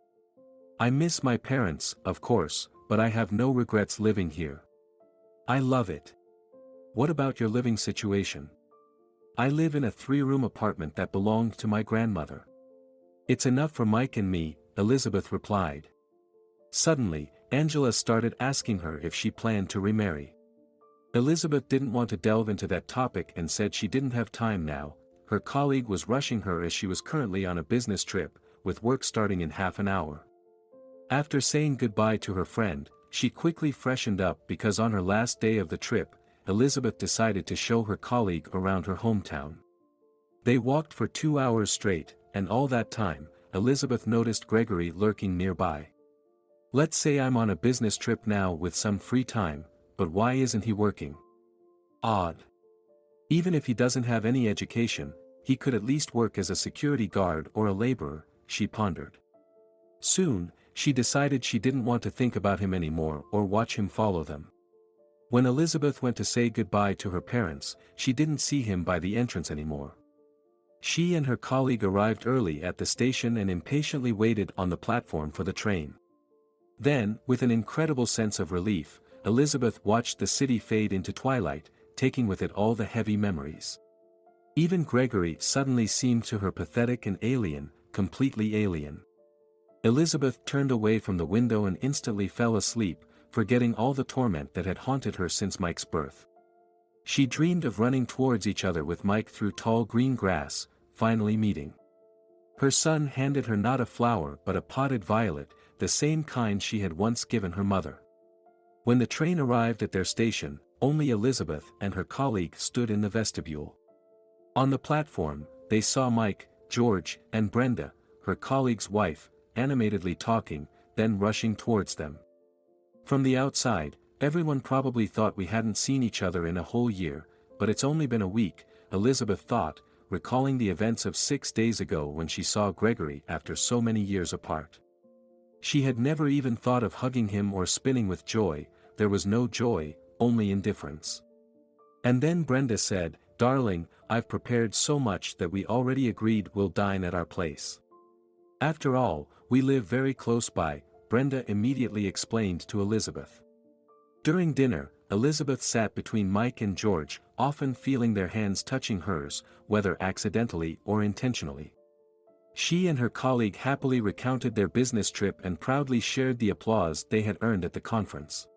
Speaker 1: I miss my parents, of course, but I have no regrets living here. I love it. What about your living situation? I live in a 3-room apartment that belonged to my grandmother. It's enough for Mike and me, Elizabeth replied. Suddenly, Angela started asking her if she planned to remarry. Elizabeth didn't want to delve into that topic and said she didn't have time now. Her colleague was rushing her as she was currently on a business trip, with work starting in half an hour. After saying goodbye to her friend, she quickly freshened up because on her last day of the trip, Elizabeth decided to show her colleague around her hometown. They walked for 2 hours straight, and all that time, Elizabeth noticed Gregory lurking nearby. Let's say I'm on a business trip now with some free time, but why isn't he working? Odd. Even if he doesn't have any education, he could at least work as a security guard or a laborer, she pondered. Soon, she decided she didn't want to think about him anymore or watch him follow them. When Elizabeth went to say goodbye to her parents, she didn't see him by the entrance anymore. She and her colleague arrived early at the station and impatiently waited on the platform for the train. Then, with an incredible sense of relief, Elizabeth watched the city fade into twilight, taking with it all the heavy memories. Even Gregory suddenly seemed to her pathetic and alien, completely alien. Elizabeth turned away from the window and instantly fell asleep, forgetting all the torment that had haunted her since Mike's birth. She dreamed of running towards each other with Mike through tall green grass, finally meeting. Her son handed her not a flower but a potted violet, the same kind she had once given her mother. When the train arrived at their station, only Elizabeth and her colleague stood in the vestibule. On the platform, they saw Mike, George, and Brenda, her colleague's wife, animatedly talking, then rushing towards them. From the outside, everyone probably thought we hadn't seen each other in a whole year, but it's only been a week, Elizabeth thought, recalling the events of 6 days ago when she saw Gregory after so many years apart. She had never even thought of hugging him or spinning with joy. There was no joy, only indifference. And then Brenda said, "Darling, I've prepared so much that we already agreed we'll dine at our place. After all, we live very close by," Brenda immediately explained to Elizabeth. During dinner, Elizabeth sat between Mike and George, often feeling their hands touching hers, whether accidentally or intentionally. She and her colleague happily recounted their business trip and proudly shared the applause they had earned at the conference.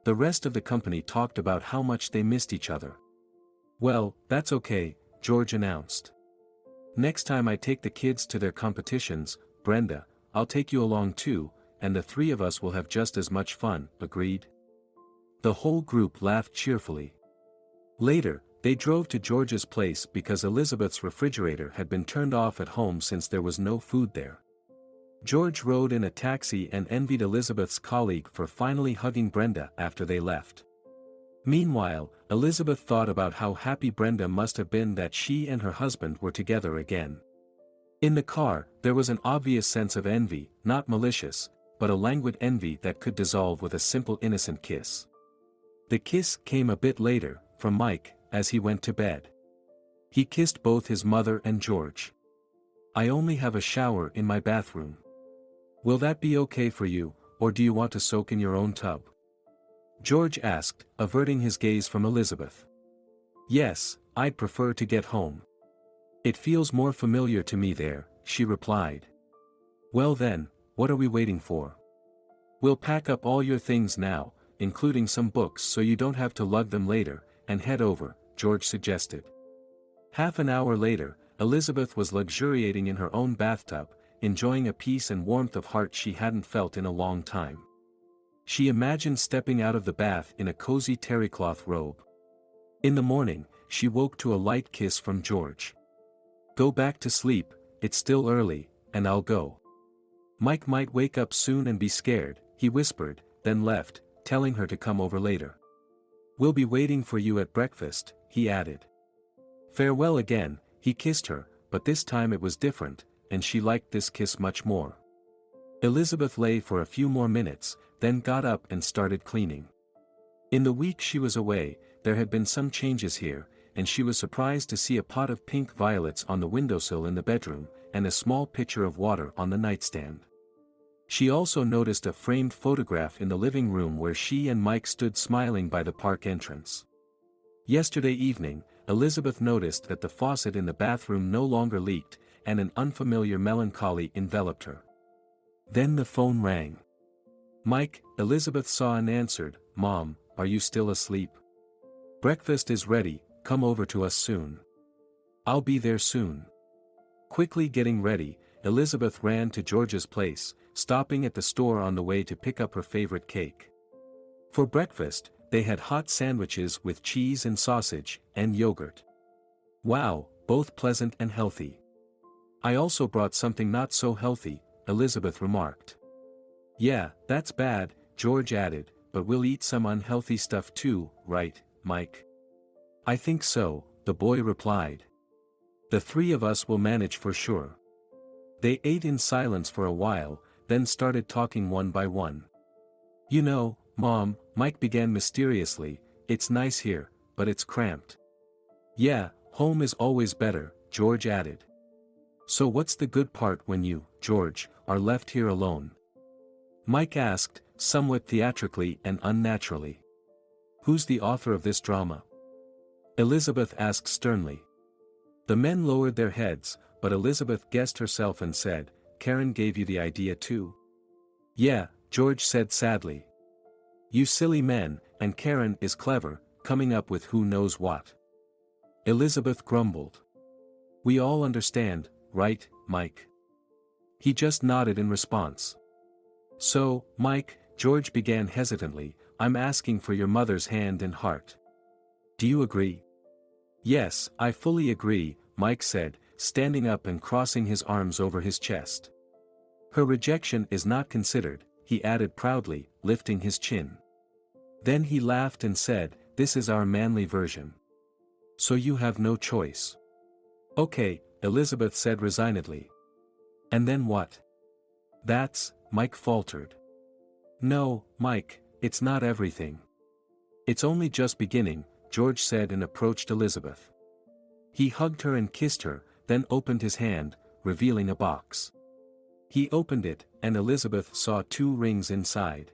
Speaker 1: The rest of the company talked about how much they missed each other. "Well, that's okay," George announced. "Next time I take the kids to their competitions, Brenda, I'll take you along too, and the 3 of us will have just as much fun," agreed. The whole group laughed cheerfully. Later, they drove to George's place because Elizabeth's refrigerator had been turned off at home since there was no food there. George rode in a taxi and envied Elizabeth's colleague for finally hugging Brenda after they left. Meanwhile, Elizabeth thought about how happy Brenda must have been that she and her husband were together again. In the car, there was an obvious sense of envy, not malicious, but a languid envy that could dissolve with a simple innocent kiss. The kiss came a bit later, from Mike, as he went to bed. He kissed both his mother and George. "I only have a shower in my bathroom. Will that be okay for you, or do you want to soak in your own tub?" George asked, averting his gaze from Elizabeth. "Yes, I'd prefer to get home. It feels more familiar to me there," she replied. "Well then, What are we waiting for? We'll pack up all your things now, including some books so you don't have to lug them later, and head over, George suggested. Half an hour later, Elizabeth was luxuriating in her own bathtub, enjoying a peace and warmth of heart she hadn't felt in a long time. She imagined stepping out of the bath in a cozy terrycloth robe. In the morning, she woke to a light kiss from George. Go back to sleep, it's still early, and I'll go. Mike might wake up soon and be scared, he whispered, then left, telling her to come over later. We'll be waiting for you at breakfast, he added. Farewell again, he kissed her, but this time it was different, and she liked this kiss much more. Elizabeth lay for a few more minutes, then got up and started cleaning. In the week she was away, there had been some changes here, and she was surprised to see a pot of pink violets on the windowsill in the bedroom, and a small pitcher of water on the nightstand. She also noticed a framed photograph in the living room where she and Mike stood smiling by the park entrance. Yesterday evening, Elizabeth noticed that the faucet in the bathroom no longer leaked, and an unfamiliar melancholy enveloped her. Then the phone rang. Mike, Elizabeth saw and answered, Mom, are you still asleep? Breakfast is ready, come over to us soon. I'll be there soon. Quickly getting ready, Elizabeth ran to George's place, stopping at the store on the way to pick up her favorite cake. For breakfast, they had hot sandwiches with cheese and sausage, and yogurt. Wow, both pleasant and healthy. I also brought something not so healthy, Elizabeth remarked. Yeah, that's bad, George added, but we'll eat some unhealthy stuff too, right, Mike? I think so, the boy replied. The three of us will manage for sure. They ate in silence for a while, then started talking one by one. You know, Mom, Mike began mysteriously, it's nice here, but it's cramped. Yeah, home is always better, George added. So what's the good part when you, George, are left here alone? Mike asked, somewhat theatrically and unnaturally. Who's the author of this drama? Elizabeth asked sternly. The men lowered their heads, but Elizabeth guessed herself and said, Karen gave you the idea too? Yeah, George said sadly. You silly men, and Karen is clever, coming up with who knows what. Elizabeth grumbled. We all understand, right, Mike? He just nodded in response. So, Mike, George began hesitantly, I'm asking for your mother's hand and heart. Do you agree? Yes, I fully agree, Mike said, standing up and crossing his arms over his chest. Her rejection is not considered, he added proudly, lifting his chin. Then he laughed and said, this is our manly version. So you have no choice. Okay, Elizabeth said resignedly. And then what? That's, Mike faltered. No, Mike, it's not everything. It's only just beginning, George said and approached Elizabeth. He hugged her and kissed her, then opened his hand, revealing a box. He opened it, and Elizabeth saw 2 rings inside.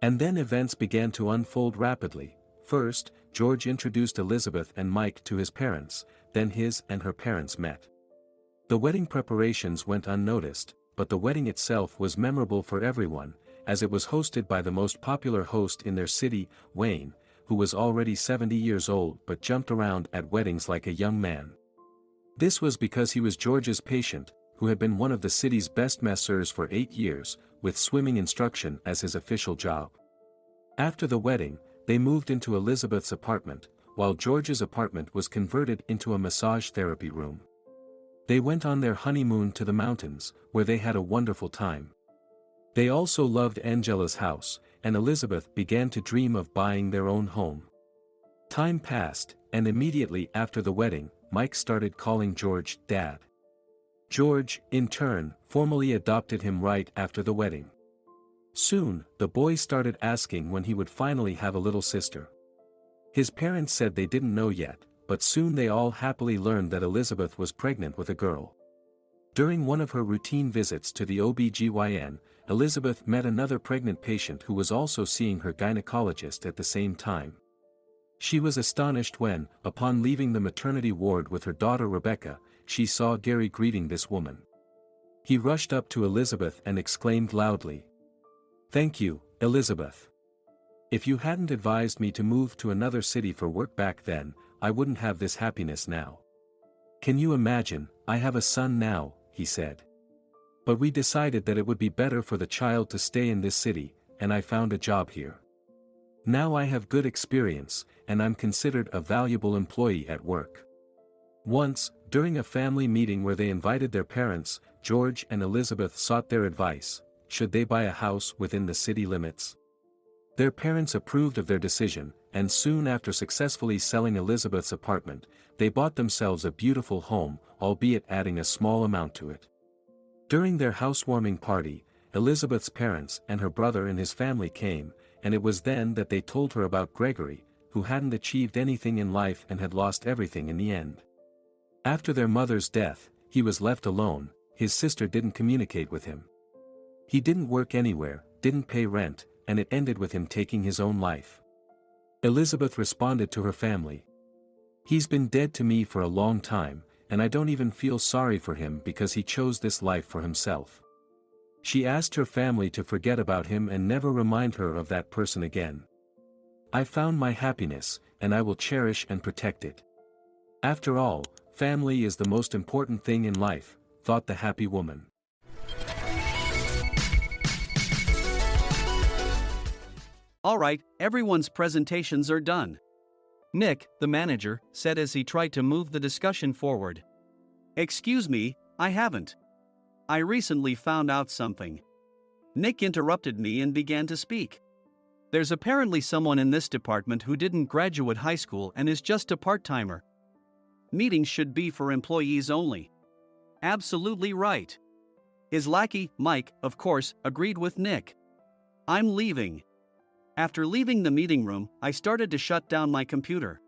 Speaker 1: And then events began to unfold rapidly. First, George introduced Elizabeth and Mike to his parents, then his and her parents met. The wedding preparations went unnoticed, but the wedding itself was memorable for everyone, as it was hosted by the most popular host in their city, Wayne, who was already 70 years old but jumped around at weddings like a young man. This was because he was George's patient, who had been one of the city's best masseurs for 8 years, with swimming instruction as his official job. After the wedding, they moved into Elizabeth's apartment, while George's apartment was converted into a massage therapy room. They went on their honeymoon to the mountains, where they had a wonderful time. They also loved Angela's house, and Elizabeth began to dream of buying their own home. Time passed, and immediately after the wedding, Mike started calling George Dad. George, in turn, formally adopted him right after the wedding. Soon, the boy started asking when he would finally have a little sister. His parents said they didn't know yet, but soon they all happily learned that Elizabeth was pregnant with a girl. During one of her routine visits to the OB/GYN, Elizabeth met another pregnant patient who was also seeing her gynecologist at the same time. She was astonished when, upon leaving the maternity ward with her daughter Rebecca, she saw Gary greeting this woman. He rushed up to Elizabeth and exclaimed loudly. "Thank you, Elizabeth. If you hadn't advised me to move to another city for work back then, I wouldn't have this happiness now. Can you imagine, I have a son now," he said. "But we decided that it would be better for the child to stay in this city, and I found a job here. Now I have good experience, and I'm considered a valuable employee at work." Once, during a family meeting where they invited their parents, George and Elizabeth sought their advice: should they buy a house within the city limits? Their parents approved of their decision, and soon after successfully selling Elizabeth's apartment, they bought themselves a beautiful home, albeit adding a small amount to it. During their housewarming party, Elizabeth's parents and her brother and his family came, and it was then that they told her about Gregory, who hadn't achieved anything in life and had lost everything in the end. After their mother's death, he was left alone. His sister didn't communicate with him. He didn't work anywhere, didn't pay rent, and it ended with him taking his own life. Elizabeth responded to her family. "He's been dead to me for a long time, and I don't even feel sorry for him because he chose this life for himself." She asked her family to forget about him and never remind her of that person again. "I found my happiness, and I will cherish and protect it. After all, family is the most important thing in life," thought the happy woman.
Speaker 2: Alright, everyone's presentations are done. Nick, the manager, said as he tried to move the discussion forward. "Excuse me, I haven't. I recently found out something." Nick interrupted me and began to speak. "There's apparently someone in this department who didn't graduate high school and is just a part-timer. Meetings should be for employees only." Absolutely right. His lackey, Mike, of course, agreed with Nick. "I'm leaving." After leaving the meeting room, I started to shut down my computer.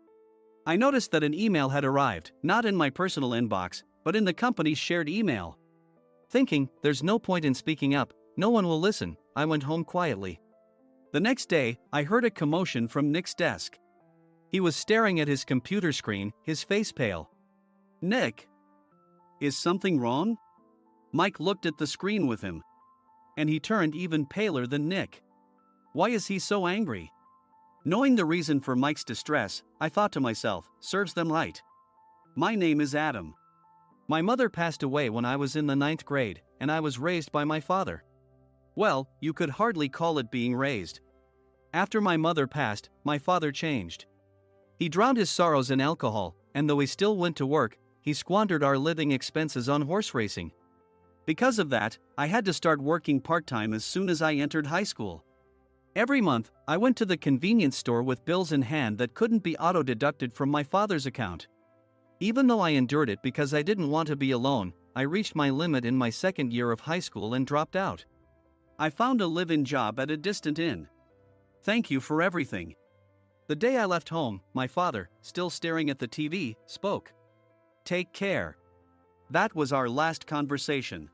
Speaker 2: I noticed that an email had arrived, not in my personal inbox, but in the company's shared email. Thinking, there's no point in speaking up, no one will listen, I went home quietly. The next day, I heard a commotion from Nick's desk. He was staring at his computer screen, his face pale. "Nick, is something wrong?" Mike looked at the screen with him. And he turned even paler than Nick. Why is he so angry? Knowing the reason for Mike's distress, I thought to myself, serves them right. My name is Adam. My mother passed away when I was in the 9th grade, and I was raised by my father. Well, you could hardly call it being raised. After my mother passed, my father changed. He drowned his sorrows in alcohol, and though he still went to work, he squandered our living expenses on horse racing. Because of that, I had to start working part-time as soon as I entered high school. Every month, I went to the convenience store with bills in hand that couldn't be auto-deducted from my father's account. Even though I endured it because I didn't want to be alone, I reached my limit in my second year of high school and dropped out. I found a live-in job at a distant inn. Thank you for everything. The day I left home, my father, still staring at the TV, spoke. Take care. That was our last conversation.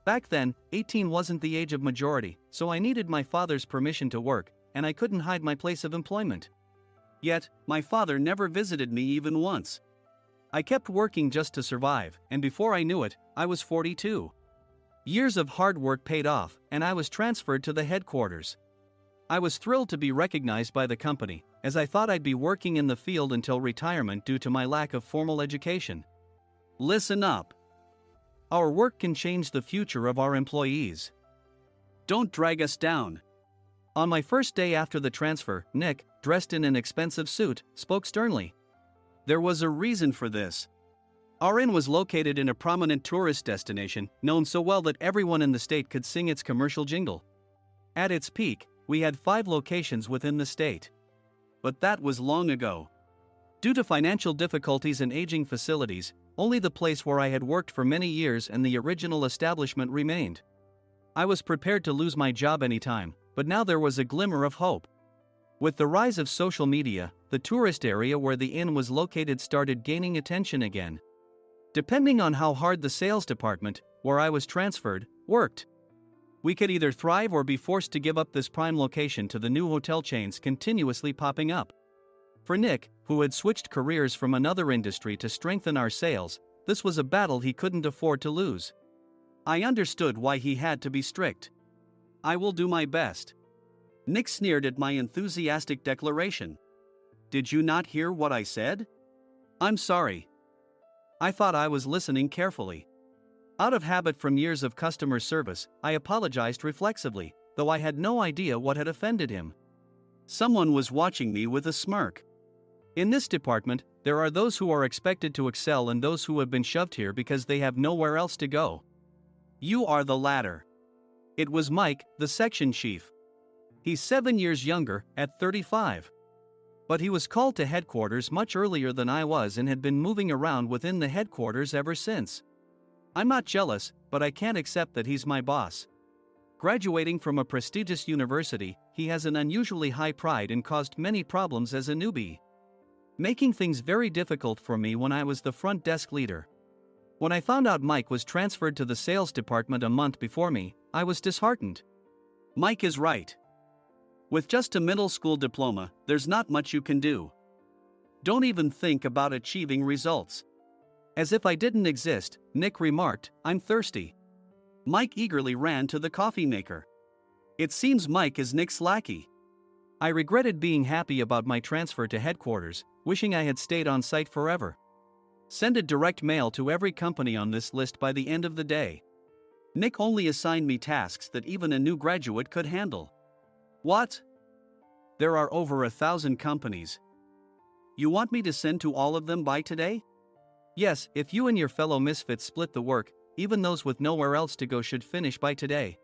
Speaker 2: Back then, 18 wasn't the age of majority, so I needed my father's permission to work, and I couldn't hide my place of employment. Yet, my father never visited me even once. I kept working just to survive, and before I knew it, I was 42. Years of hard work paid off, and I was transferred to the headquarters. I was thrilled to be recognized by the company, as I thought I'd be working in the field until retirement due to my lack of formal education. Listen up. Our work can change the future of our employees. Don't drag us down. On my first day after the transfer, Nick, dressed in an expensive suit, spoke sternly. There was a reason for this. Our inn was located in a prominent tourist destination, known so well that everyone in the state could sing its commercial jingle. At its peak, we had 5 locations within the state. But that was long ago. Due to financial difficulties and aging facilities, only the place where I had worked for many years and the original establishment remained. I was prepared to lose my job anytime, but now there was a glimmer of hope. With the rise of social media, the tourist area where the inn was located started gaining attention again. Depending on how hard the sales department, where I was transferred, worked, we could either thrive or be forced to give up this prime location to the new hotel chains continuously popping up. For Nick, who had switched careers from another industry to strengthen our sales, this was a battle he couldn't afford to lose. I understood why he had to be strict. I will do my best. Nick sneered at my enthusiastic declaration. Did you not hear what I said? I'm sorry. I thought I was listening carefully. Out of habit from years of customer service, I apologized reflexively, though I had no idea what had offended him. Someone was watching me with a smirk. In this department, there are those who are expected to excel and those who have been shoved here because they have nowhere else to go. You are the latter. It was Mike, the section chief. He's 7 years younger, at 35. But he was called to headquarters much earlier than I was and had been moving around within the headquarters ever since. I'm not jealous, but I can't accept that he's my boss. Graduating from a prestigious university, he has an unusually high pride and caused many problems as a newbie, making things very difficult for me when I was the front desk leader. When I found out Mike was transferred to the sales department a month before me, I was disheartened. Mike is right. With just a middle school diploma, there's not much you can do. Don't even think about achieving results. As if I didn't exist, Nick remarked, I'm thirsty. Mike eagerly ran to the coffee maker. It seems Mike is Nick's lackey. I regretted being happy about my transfer to headquarters, wishing I had stayed on site forever. Send a direct mail to every company on this list by the end of the day. Nick only assigned me tasks that even a new graduate could handle. What? There are over 1,000 companies. You want me to send to all of them by today? Yes, if you and your fellow misfits split the work, even those with nowhere else to go should finish by today.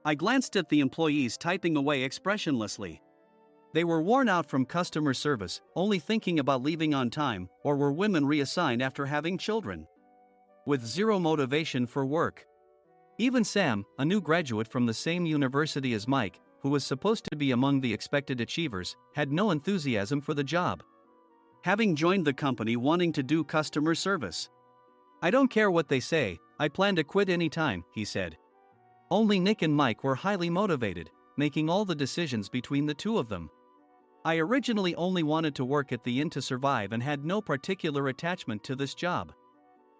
Speaker 2: I glanced at the employees typing away expressionlessly. They were worn out from customer service, only thinking about leaving on time, or were women reassigned after having children, with zero motivation for work. Even Sam, a new graduate from the same university as Mike, who was supposed to be among the expected achievers, had no enthusiasm for the job, having joined the company wanting to do customer service. I don't care what they say, I plan to quit anytime, he said. Only Nick and Mike were highly motivated, making all the decisions between the two of them. I originally only wanted to work at the inn to survive and had no particular attachment to this job.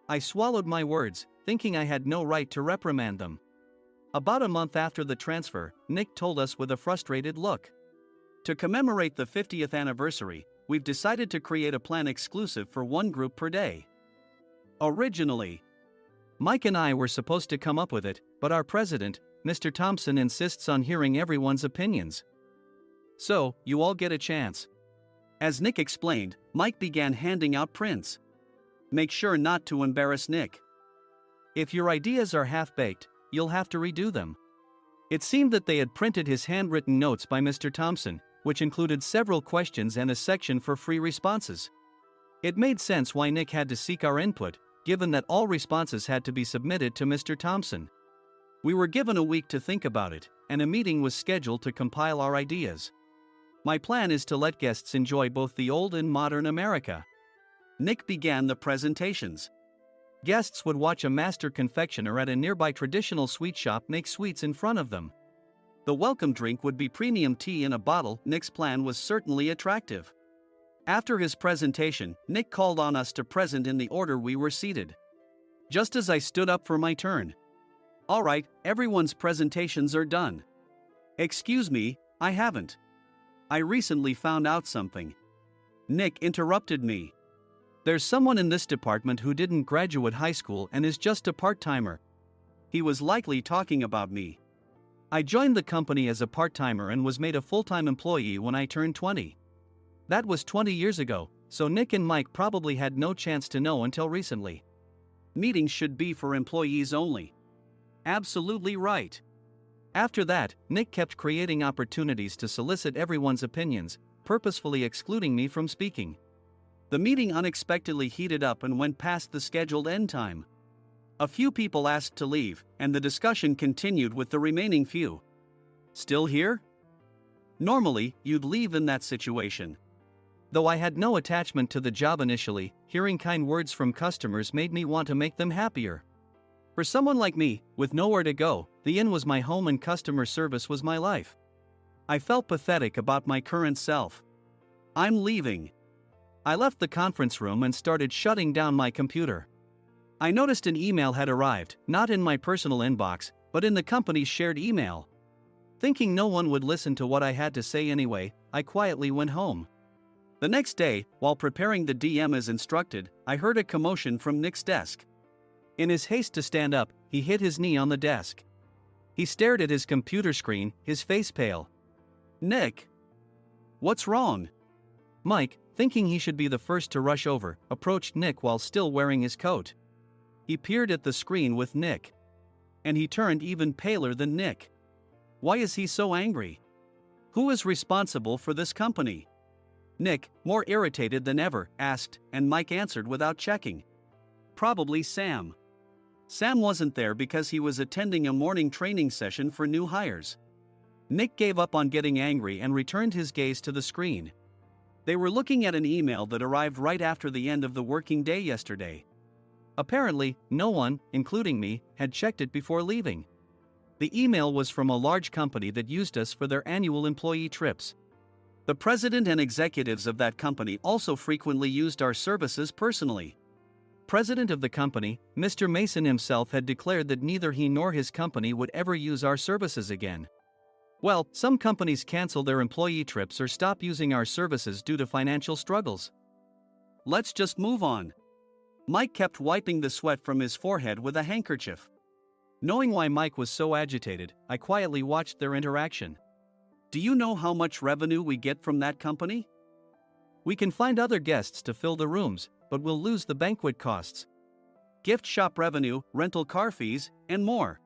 Speaker 2: I swallowed my words, thinking I had no right to reprimand them. About a month after the transfer, Nick told us with a frustrated look. To commemorate the 50th anniversary, we've decided to create a plan exclusive for one group per day. Originally, Mike and I were supposed to come up with it, but our president, Mr. Thompson, insists on hearing everyone's opinions. So, you all get a chance. As Nick explained, Mike began handing out prints. Make sure not to embarrass Nick. If your ideas are half-baked, you'll have to redo them. It seemed that they had printed his handwritten notes by Mr. Thompson, which included several questions and a section for free responses. It made sense why Nick had to seek our input, given that all responses had to be submitted to Mr. Thompson. We were given a week to think about it, and a meeting was scheduled to compile our ideas. My plan is to let guests enjoy both the old and modern America. Nick began the presentations. Guests would watch a master confectioner at a nearby traditional sweet shop make sweets in front of them. The welcome drink would be premium tea in a bottle. Nick's plan was certainly attractive. After his presentation, Nick called on us to present in the order we were seated. Just as I stood up for my turn. All right, everyone's presentations are done. Excuse me, I haven't. I recently found out something. Nick interrupted me. There's someone in this department who didn't graduate high school and is just a part-timer. He was likely talking about me. I joined the company as a part-timer and was made a full-time employee when I turned 20. That was 20 years ago, so Nick and Mike probably had no chance to know until recently. Meetings should be for employees only. Absolutely right. After that, Nick kept creating opportunities to solicit everyone's opinions, purposefully excluding me from speaking. The meeting unexpectedly heated up and went past the scheduled end time. A few people asked to leave, and the discussion continued with the remaining few. Still here? Normally, you'd leave in that situation. Though I had no attachment to the job initially, hearing kind words from customers made me want to make them happier. For someone like me, with nowhere to go, the inn was my home and customer service was my life. I felt pathetic about my current self. I'm leaving. I left the conference room and started shutting down my computer. I noticed an email had arrived, not in my personal inbox, but in the company's shared email. Thinking no one would listen to what I had to say anyway, I quietly went home. The next day, while preparing the DM as instructed, I heard a commotion from Nick's desk. In his haste to stand up, he hit his knee on the desk. He stared at his computer screen, his face pale. "Nick! What's wrong?" Mike, thinking he should be the first to rush over, approached Nick while still wearing his coat. He peered at the screen with Nick. And he turned even paler than Nick. Why is he so angry? Who is responsible for this company? Nick, more irritated than ever, asked, and Mike answered without checking. Probably Sam. Sam wasn't there because he was attending a morning training session for new hires. Nick gave up on getting angry and returned his gaze to the screen. They were looking at an email that arrived right after the end of the working day yesterday. Apparently, no one, including me, had checked it before leaving. The email was from a large company that used us for their annual employee trips. The president and executives of that company also frequently used our services personally. President of the company, Mr. Mason himself, had declared that neither he nor his company would ever use our services again. Well, some companies cancel their employee trips or stop using our services due to financial struggles. Let's just move on. Mike kept wiping the sweat from his forehead with a handkerchief. Knowing why Mike was so agitated, I quietly watched their interaction. Do you know how much revenue we get from that company? We can find other guests to fill the rooms, but we'll lose the banquet costs, gift shop revenue, rental car fees, and more.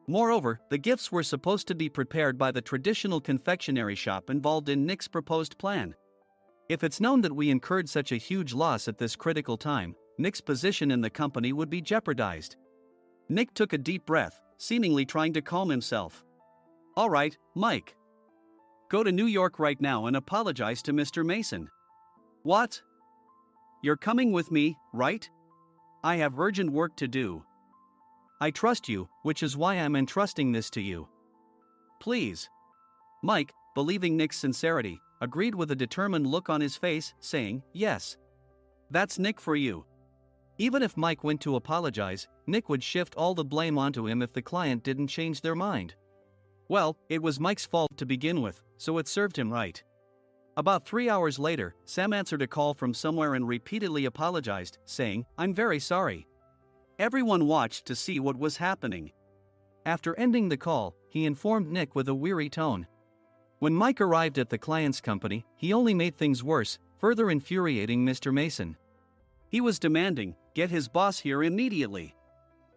Speaker 2: Moreover, the gifts were supposed to be prepared by the traditional confectionery shop involved in Nick's proposed plan. If it's known that we incurred such a huge loss at this critical time, Nick's position in the company would be jeopardized. Nick took a deep breath, seemingly trying to calm himself. All right, Mike. Go to New York right now and apologize to Mr. Mason. What? You're coming with me, right? I have urgent work to do. I trust you, which is why I'm entrusting this to you. Please. Mike, believing Nick's sincerity, agreed with a determined look on his face, saying, yes. That's Nick for you. Even if Mike went to apologize, Nick would shift all the blame onto him if the client didn't change their mind. Well, it was Mike's fault to begin with, so it served him right. About 3 hours later, Sam answered a call from somewhere and repeatedly apologized, saying, I'm very sorry. Everyone watched to see what was happening. After ending the call, he informed Nick with a weary tone. When Mike arrived at the client's company, he only made things worse, further infuriating Mr. Mason. He was demanding, get his boss here immediately.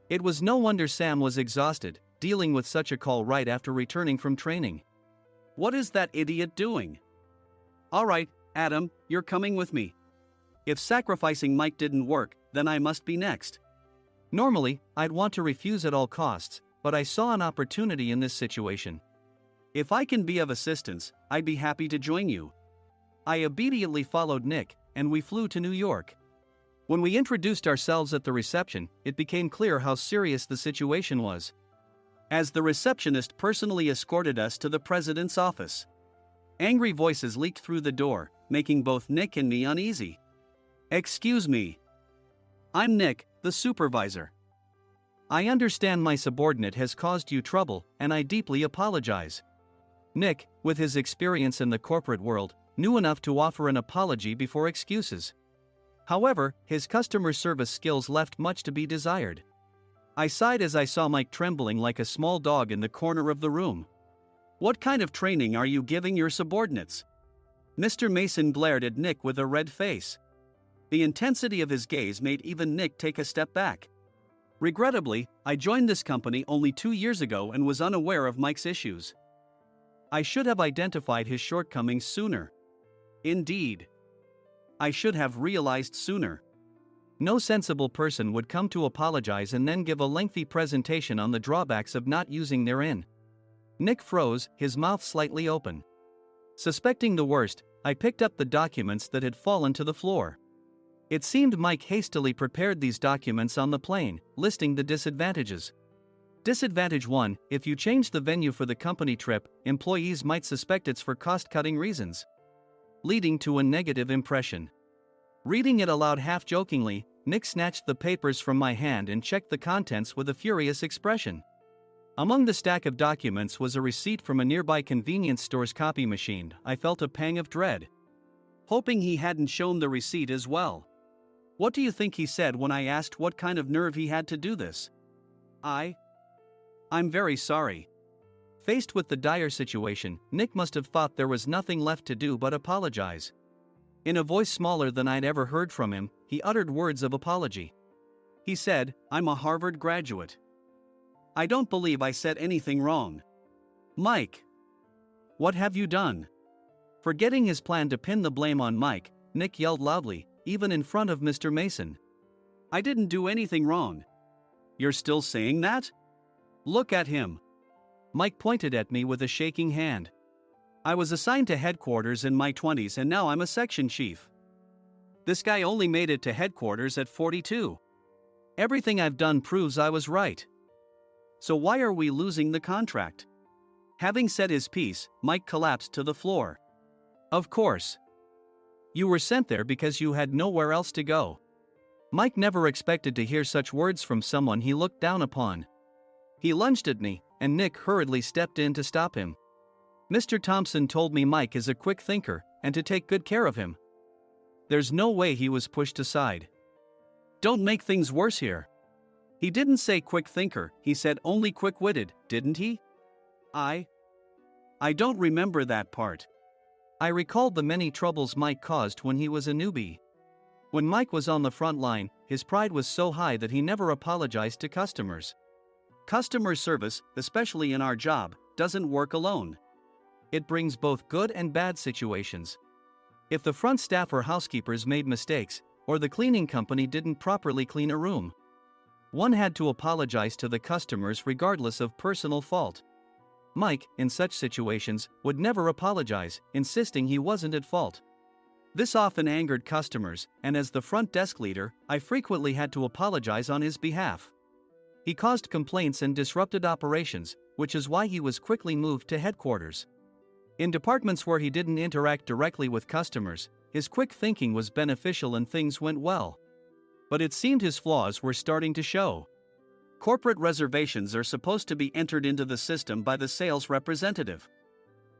Speaker 2: It was no wonder Sam was exhausted, dealing with such a call right after returning from training. What is that idiot doing? All right, Adam, you're coming with me. If sacrificing Mike didn't work, then I must be next. Normally, I'd want to refuse at all costs, but I saw an opportunity in this situation. If I can be of assistance, I'd be happy to join you. I obediently followed Nick, and we flew to New York. When we introduced ourselves at the reception, it became clear how serious the situation was, as the receptionist personally escorted us to the president's office. Angry voices leaked through the door, making both Nick and me uneasy. Excuse me. I'm Nick, the supervisor. I understand my subordinate has caused you trouble, and I deeply apologize. Nick, with his experience in the corporate world, knew enough to offer an apology before excuses. However, his customer service skills left much to be desired. I sighed as I saw Mike trembling like a small dog in the corner of the room. What kind of training are you giving your subordinates? Mr. Mason glared at Nick with a red face. The intensity of his gaze made even Nick take a step back. Regrettably, I joined this company only 2 years ago and was unaware of Mike's issues. I should have identified his shortcomings sooner. Indeed. I should have realized sooner. No sensible person would come to apologize and then give a lengthy presentation on the drawbacks of not using their in. Nick froze, his mouth slightly open. Suspecting the worst, I picked up the documents that had fallen to the floor. It seemed Mike hastily prepared these documents on the plane, listing the disadvantages. Disadvantage 1: if you change the venue for the company trip, employees might suspect it's for cost-cutting reasons, leading to a negative impression. Reading it aloud half-jokingly, Nick snatched the papers from my hand and checked the contents with a furious expression. Among the stack of documents was a receipt from a nearby convenience store's copy machine. I felt a pang of dread, hoping he hadn't shown the receipt as well. What do you think he said when I asked what kind of nerve he had to do this? I'm very sorry. Faced with the dire situation, Nick must have thought there was nothing left to do but apologize. In a voice smaller than I'd ever heard from him, he uttered words of apology. He said, "I'm a Harvard graduate. I don't believe I said anything wrong." Mike! What have you done? Forgetting his plan to pin the blame on Mike, Nick yelled loudly, even in front of Mr. Mason. "I didn't do anything wrong." "You're still saying that? Look at him." Mike pointed at me with a shaking hand. "I was assigned to headquarters in my 20s and now I'm a section chief. This guy only made it to headquarters at 42. Everything I've done proves I was right. So why are we losing the contract?" Having said his piece, Mike collapsed to the floor. "Of course. You were sent there because you had nowhere else to go." Mike never expected to hear such words from someone he looked down upon. He lunged at me, and Nick hurriedly stepped in to stop him. "Mr. Thompson told me Mike is a quick thinker, and to take good care of him." There's no way he was pushed aside. "Don't make things worse here." "He didn't say quick thinker, he said only quick-witted, didn't he?" I don't remember that part." I recalled the many troubles Mike caused when he was a newbie. When Mike was on the front line, his pride was so high that he never apologized to customers. Customer service, especially in our job, doesn't work alone. It brings both good and bad situations. If the front staff or housekeepers made mistakes, or the cleaning company didn't properly clean a room, one had to apologize to the customers regardless of personal fault. Mike, in such situations, would never apologize, insisting he wasn't at fault. This often angered customers, and as the front desk leader, I frequently had to apologize on his behalf. He caused complaints and disrupted operations, which is why he was quickly moved to headquarters. In departments where he didn't interact directly with customers, his quick thinking was beneficial and things went well. But it seemed his flaws were starting to show. Corporate reservations are supposed to be entered into the system by the sales representative.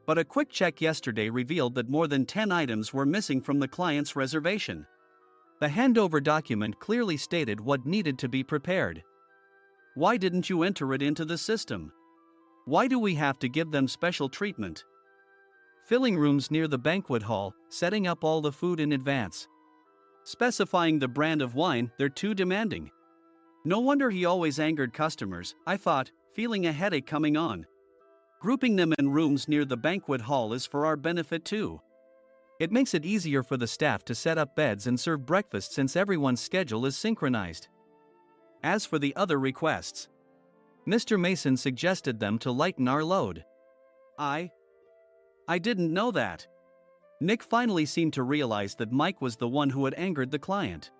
Speaker 2: But a quick check yesterday revealed that more than 10 items were missing from the client's reservation. The handover document clearly stated what needed to be prepared. Why didn't you enter it into the system? Why do we have to give them special treatment? Filling rooms near the banquet hall, setting up all the food in advance. Specifying the brand of wine, they're too demanding. No wonder he always angered customers, I thought, feeling a headache coming on. Grouping them in rooms near the banquet hall is for our benefit too. It makes it easier for the staff to set up beds and serve breakfast since everyone's schedule is synchronized. As for the other requests, Mr. Mason suggested them to lighten our load. I didn't know that. Nick finally seemed to realize that Mike was the one who had angered the client.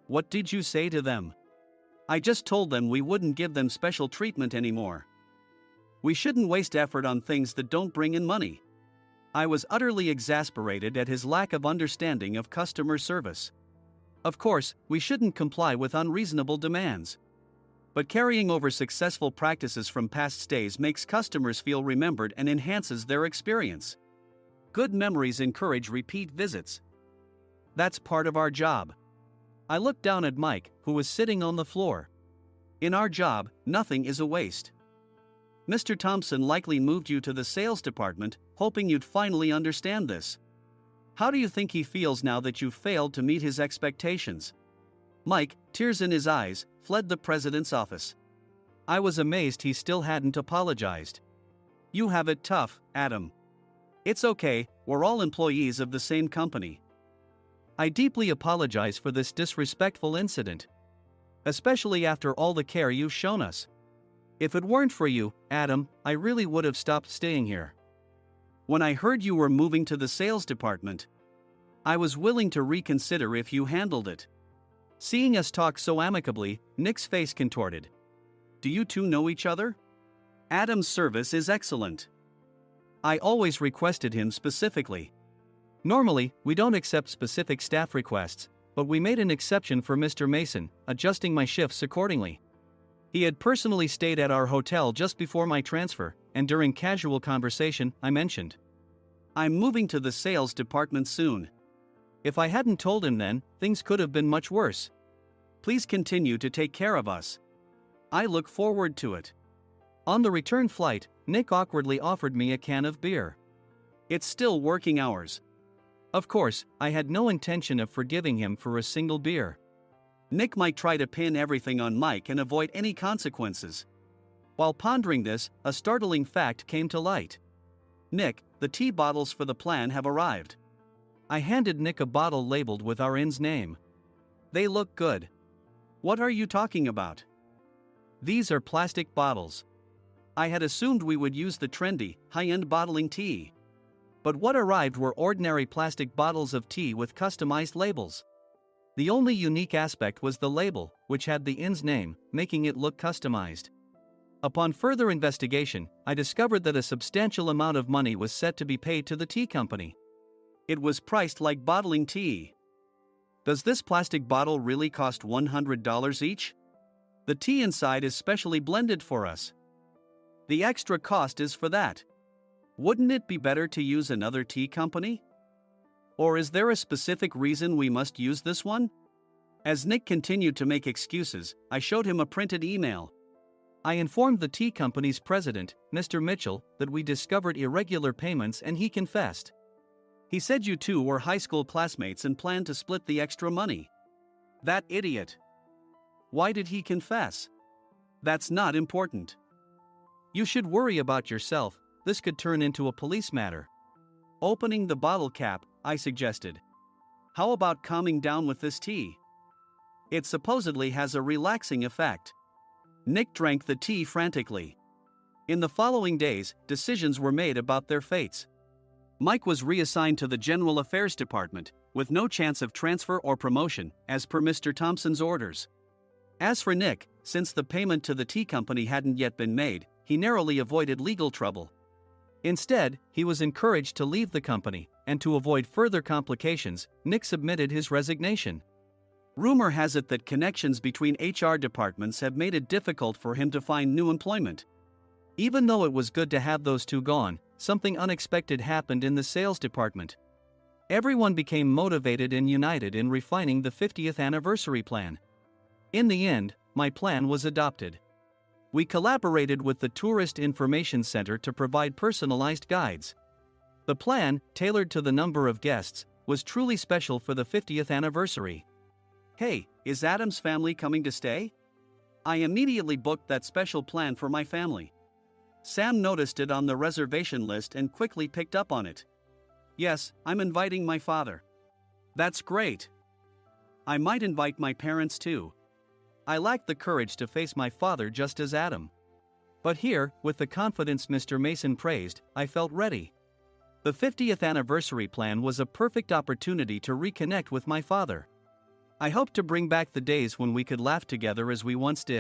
Speaker 2: What did you say to them? I just told them we wouldn't give them special treatment anymore. We shouldn't waste effort on things that don't bring in money. I was utterly exasperated at his lack of understanding of customer service. Of course, we shouldn't comply with unreasonable demands. But carrying over successful practices from past stays makes customers feel remembered and enhances their experience. Good memories encourage repeat visits. That's part of our job. I looked down at Mike, who was sitting on the floor. In our job, nothing is a waste. Mr. Thompson likely moved you to the sales department, hoping you'd finally understand this. How do you think he feels now that you failed to meet his expectations? Mike, tears in his eyes, fled the president's office. I was amazed he still hadn't apologized. You have it tough, Adam. It's okay, we're all employees of the same company. I deeply apologize for this disrespectful incident. Especially after all the care you've shown us. If it weren't for you, Adam, I really would have stopped staying here. When I heard you were moving to the sales department, I was willing to reconsider if you handled it. Seeing us talk so amicably, Nick's face contorted. Do you two know each other? Adam's service is excellent. I always requested him specifically. Normally, we don't accept specific staff requests, but we made an exception for Mr. Mason, adjusting my shifts accordingly. He had personally stayed at our hotel just before my transfer, and during casual conversation, I mentioned, "I'm moving to the sales department soon." If I hadn't told him then, things could have been much worse. "Please continue to take care of us. I look forward to it." On the return flight, Nick awkwardly offered me a can of beer. "It's still working hours." Of course, I had no intention of forgiving him for a single beer. Nick might try to pin everything on Mike and avoid any consequences. While pondering this, a startling fact came to light. "Nick, the tea bottles for the plan have arrived." I handed Nick a bottle labeled with our inn's name. "They look good." "What are you talking about?" "These are plastic bottles. I had assumed we would use the trendy, high-end bottling tea. But what arrived were ordinary plastic bottles of tea with customized labels. The only unique aspect was the label, which had the inn's name, making it look customized. Upon further investigation, I discovered that a substantial amount of money was set to be paid to the tea company. It was priced like bottling tea. Does this plastic bottle really cost $100 each? The tea inside is specially blended for us. The extra cost is for that. Wouldn't it be better to use another tea company? Or is there a specific reason we must use this one?" As Nick continued to make excuses, I showed him a printed email. I informed the tea company's president, Mr. Mitchell, that we discovered irregular payments and he confessed. He said you two were high school classmates and planned to split the extra money. That idiot. Why did he confess? That's not important. You should worry about yourself, this could turn into a police matter. Opening the bottle cap, I suggested. How about calming down with this tea? It supposedly has a relaxing effect. Nick drank the tea frantically. In the following days, decisions were made about their fates. Mike was reassigned to the General Affairs Department, with no chance of transfer or promotion, as per Mr. Thompson's orders. As for Nick, since the payment to the tea company hadn't yet been made, he narrowly avoided legal trouble. Instead, he was encouraged to leave the company, and to avoid further complications, Nick submitted his resignation. Rumor has it that connections between HR departments have made it difficult for him to find new employment. Even though it was good to have those two gone, something unexpected happened in the sales department. Everyone became motivated and united in refining the 50th anniversary plan. In the end, my plan was adopted. We collaborated with the Tourist Information Center to provide personalized guides. The plan, tailored to the number of guests, was truly special for the 50th anniversary. "Hey, is Adam's family coming to stay?" I immediately booked that special plan for my family. Sam noticed it on the reservation list and quickly picked up on it. "Yes, I'm inviting my father." "That's great. I might invite my parents too." I lacked the courage to face my father just as Adam. But here, with the confidence Mr. Mason praised, I felt ready. The 50th anniversary plan was a perfect opportunity to reconnect with my father. I hoped to bring back the days when we could laugh together as we once did.